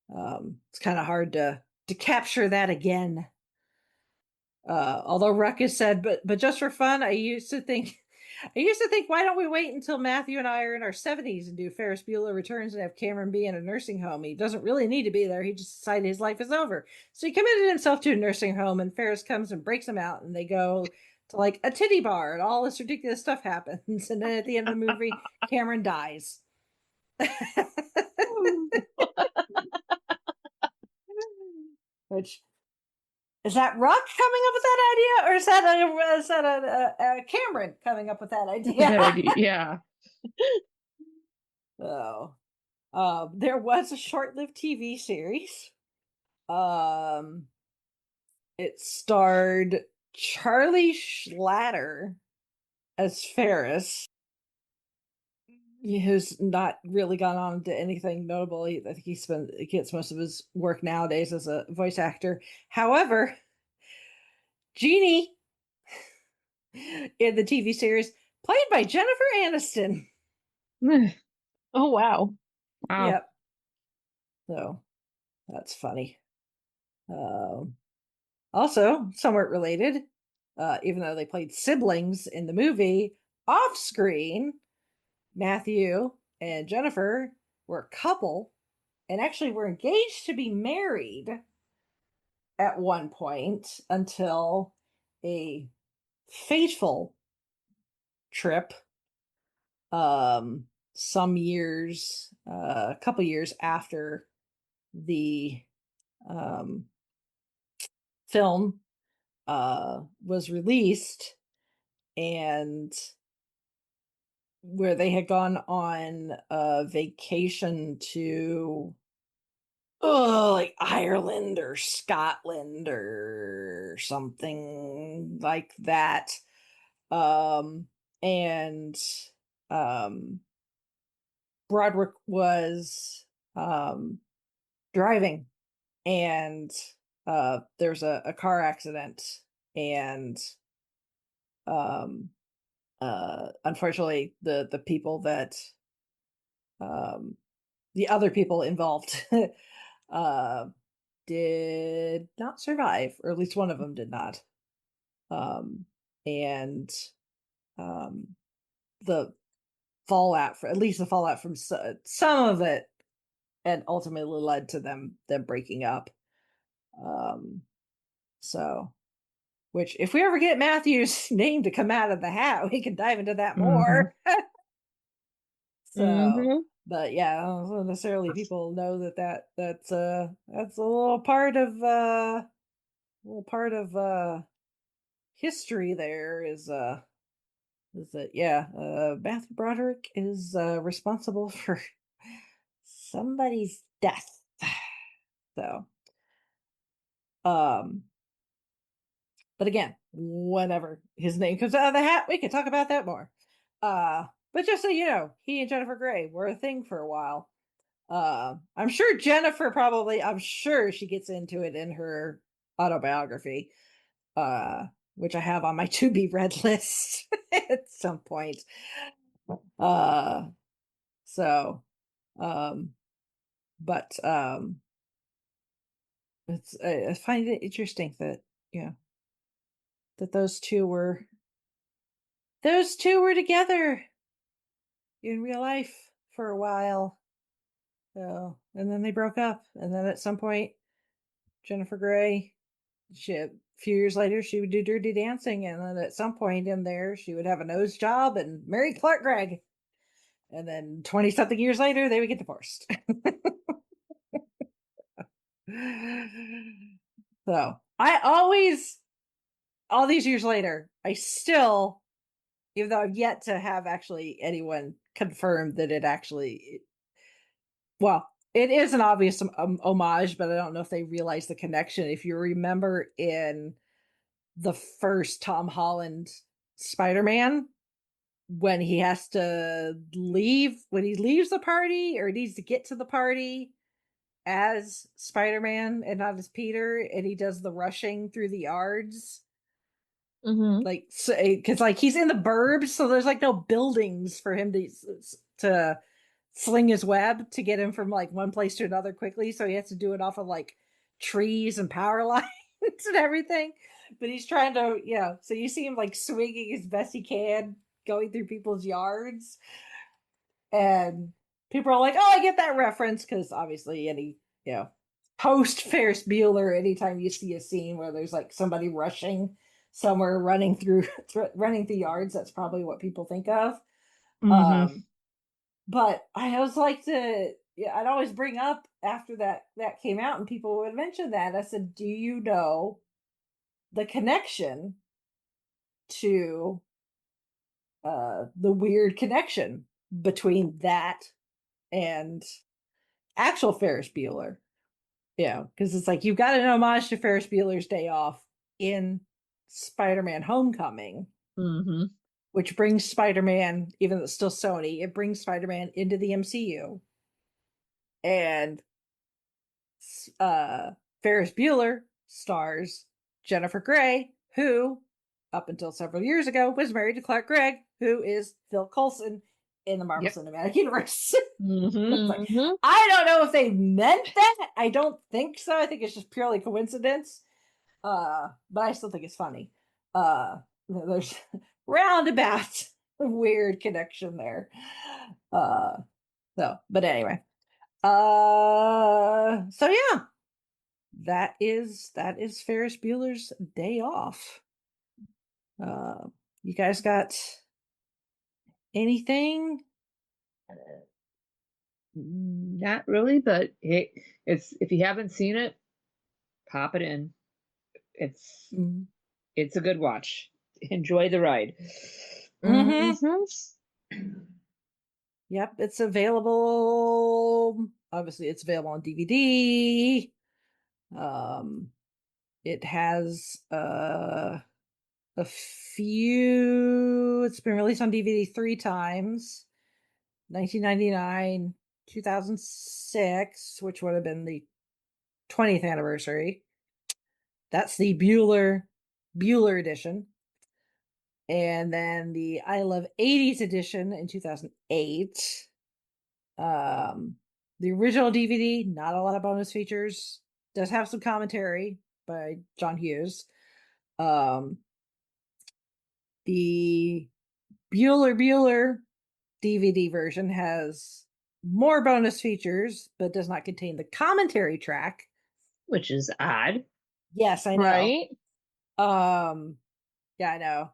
it's kind of hard to capture that again. Although Ruckus said, but just for fun, I used to think, why don't we wait until Matthew and I are in our 70s and do Ferris Bueller Returns and have Cameron be in a nursing home? He doesn't really need to be there. He just decided his life is over. So he committed himself to a nursing home, and Ferris comes and breaks him out, and they go to like a titty bar, and all this ridiculous stuff happens. And then at the end of the movie, Cameron dies. Which, is that Ruck coming up with that idea, or is that Cameron coming up with that idea? Yeah. So, there was a short-lived TV series. It starred Charlie Schlatter as Ferris, who's not really gone on to anything notable. I think he gets most of his work nowadays as a voice actor. However, Jeannie in the TV series, played by Jennifer Aniston. Oh, wow. Yep. So that's funny. Also, somewhat related, even though they played siblings in the movie, off screen, Matthew and Jennifer were a couple and actually were engaged to be married at one point until a fateful trip some years, a couple years after the film was released, and where they had gone on a vacation to like Ireland or Scotland or something like that. And Broderick was driving, and there's a car accident, and unfortunately the people that the other people involved did not survive, or at least one of them did not. And the fallout, for at least the fallout from some of it, and ultimately led to them breaking up. So, which if we ever get Matthew's name to come out of the hat, we can dive into that more. So, but yeah, I don't necessarily people know that's a little part of history. There is that Matthew Broderick is responsible for somebody's death. So, but again, whenever his name comes out of the hat, we can talk about that more. But just so you know, he and Jennifer Grey were a thing for a while. I'm sure I'm sure she gets into it in her autobiography, which I have on my to be read list at some point. So, but I find it interesting that that those two were together in real life for a while. So, and then they broke up, and then at some point, Jennifer Grey, a few years later, she would do Dirty Dancing, and then at some point in there, she would have a nose job and marry Clark Gregg. And then 20-something years later, they would get divorced. So, all these years later, I still, even though I've yet to have actually anyone confirm that it actually, well, it is an obvious homage, but I don't know if they realize the connection. If you remember in the first Tom Holland Spider-Man, when he has to leave, when he leaves the party or needs to get to the party as Spider-Man and not as Peter, and he does the rushing through the yards. Like, because like he's in the burbs, so there's like no buildings for him to sling his web to get him from like one place to another quickly, so he has to do it off of like trees and power lines and everything. But he's trying to, so you see him like swinging as best he can, going through people's yards, and people are like, "Oh, I get that reference," because obviously any post Ferris Bueller, anytime you see a scene where there's like somebody rushing somewhere, running through yards, that's probably what people think of. But I always like to, I'd always bring up after that came out, and people would mention that. I said, "Do you know the connection to the weird connection between that and actual Ferris Bueller?" Because it's like you've got an homage to Ferris Bueller's Day Off in Spider-Man Homecoming, which brings Spider-Man, even though it's still Sony, it brings Spider-Man into the MCU. And Ferris Bueller stars Jennifer Grey, who, up until several years ago, was married to Clark Gregg, who is Phil Coulson in the Marvel Cinematic Universe. Like, I don't know if they meant that. I don't think so. I think it's just purely coincidence. But I still think it's funny. There's roundabout weird connection there. But anyway. So yeah. That is Ferris Bueller's Day Off. You guys got anything? Not really, but it's if you haven't seen it, pop it in. It's a good watch. Enjoy the ride. Yep, it's available. Obviously, it's available on DVD. It has a few. It's been released on DVD 3 times: 1999, 2006, which would have been the 20th anniversary. That's the Bueller edition. And then the I Love 80s edition in 2008. The original DVD, not a lot of bonus features. does have some commentary by John Hughes. The Bueller DVD version has more bonus features, but does not contain the commentary track. Which is odd. Yes, I know. Right? Yeah, I know.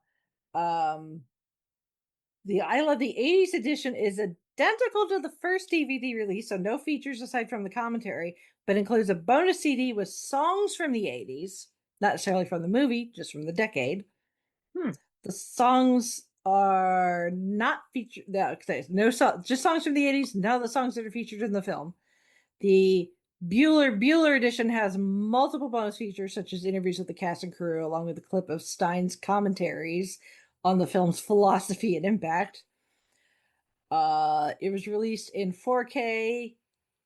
The I Love the 80s edition is identical to the first DVD release, so no features aside from the commentary, but includes a bonus CD with songs from the 80s, not necessarily from the movie, just from the decade. The songs are not featured. No, just songs from the 80s. None of the songs that are featured in the film. The Bueller edition has multiple bonus features, such as interviews with the cast and crew, along with a clip of Stein's commentaries on the film's philosophy and impact. It was released in 4K,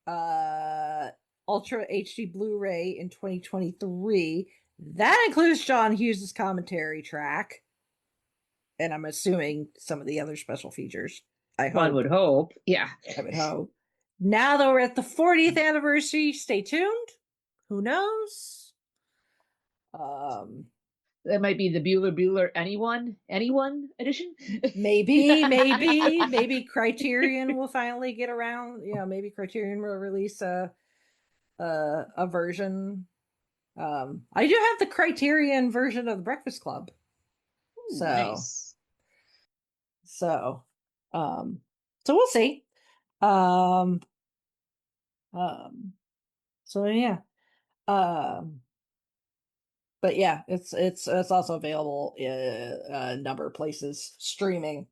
Ultra HD Blu-ray in 2023. That includes John Hughes' commentary track, and I'm assuming some of the other special features. One would hope. Yeah. I would hope. Now that we're at the 40th anniversary, stay tuned. Who knows? That might be the Bueller anyone edition. Maybe Criterion will finally get around. Maybe Criterion will release a version. I do have the Criterion version of the Breakfast Club. Ooh, nice. So we'll see. So yeah. But yeah, it's also available in a number of places streaming.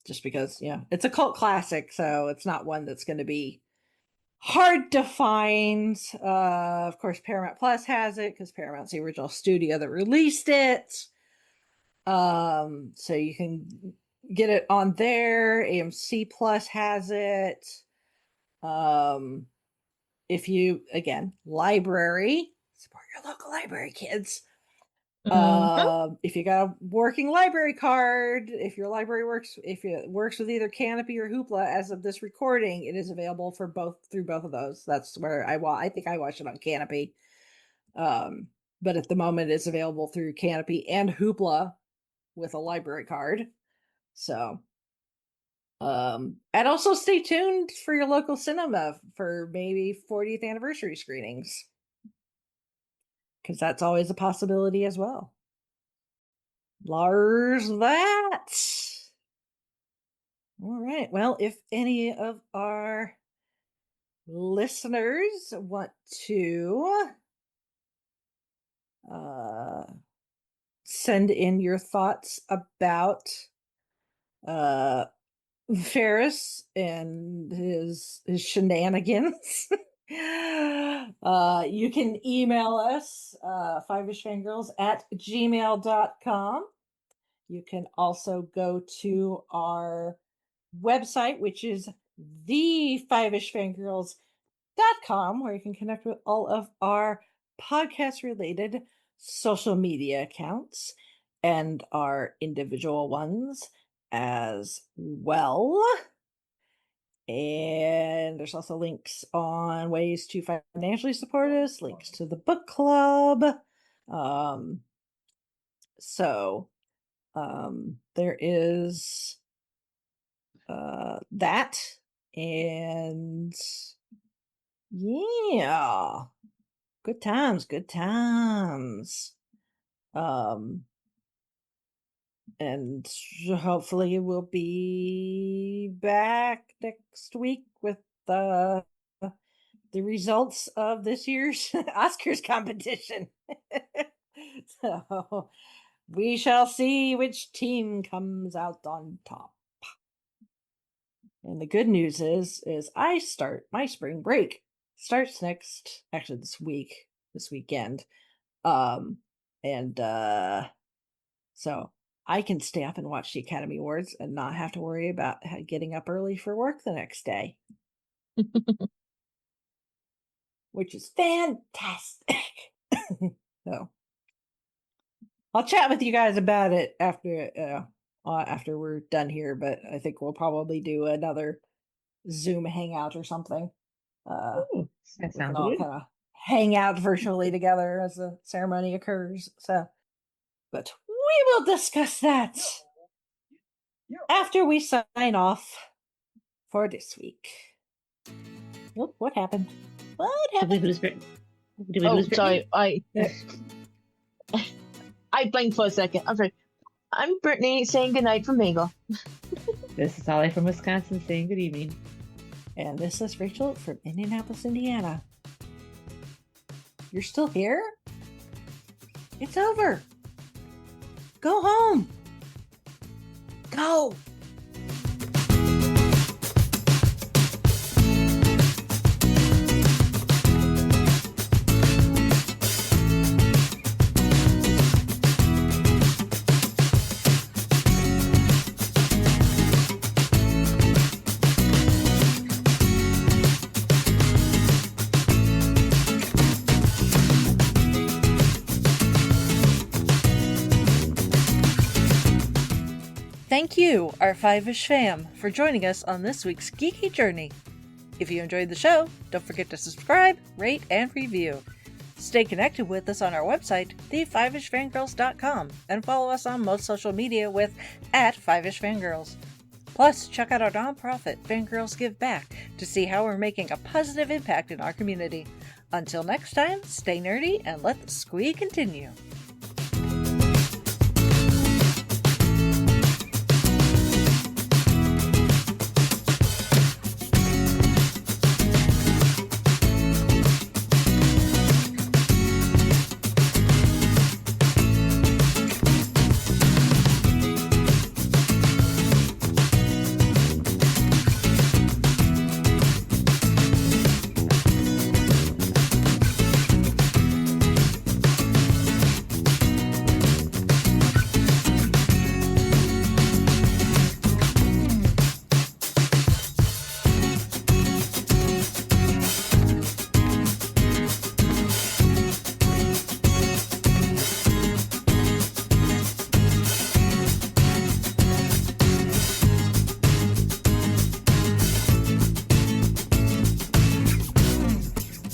Just because, it's a cult classic, so it's not one that's going to be hard to find. Of course, Paramount Plus has it because Paramount's the original studio that released it. So you can get it on there. AMC Plus has it. If you, again, library, support your local library, kids. If you got a working library card, if your library works with either Canopy or Hoopla, as of this recording, it is available through both of those. That's where I think I watched it on Canopy. But at the moment it's available through Canopy and Hoopla with a library card. So, and also stay tuned for your local cinema for maybe 40th anniversary screenings, because that's always a possibility as well. Lars, that. All right. Well, if any of our listeners want to send in your thoughts about Ferris and his shenanigans, you can email us, fiveishfangirls@gmail.com. You can also go to our website, which is thefivishfangirls.com, where you can connect with all of our podcast-related social media accounts and our individual ones as well. And there's also links on ways to financially support us, links to the book club. There is that, and yeah, good times. And hopefully we'll be back next week with the results of this year's Oscars competition. So we shall see which team comes out on top. And the good news is I start my spring break starts this weekend. So I can stay up and watch the Academy Awards and not have to worry about getting up early for work the next day. Which is fantastic. So I'll chat with you guys about it after we're done here, but I think we'll probably do another Zoom hangout or something. That we can sounds all good. kind of hang out virtually together as the ceremony occurs. So, but we will discuss that after we sign off for this week. Oh, what happened? What Did we happened? lose Brittany? Did we lose sorry. Brittany? I blinked for a second. I'm sorry. I'm Brittany saying goodnight from Bagel. This is Holly from Wisconsin saying good evening. And this is Rachel from Indianapolis, Indiana. You're still here? It's over. Go home. Go. Thank you, our Fiveish fam, for joining us on this week's geeky journey. If you enjoyed the show, don't forget to subscribe, rate, and review. Stay connected with us on our website, thefivishfangirls.com, and follow us on most social media with @FivishFangirls. Plus, check out our nonprofit, Fangirls Give Back, to see how we're making a positive impact in our community. Until next time, stay nerdy and let the squee continue.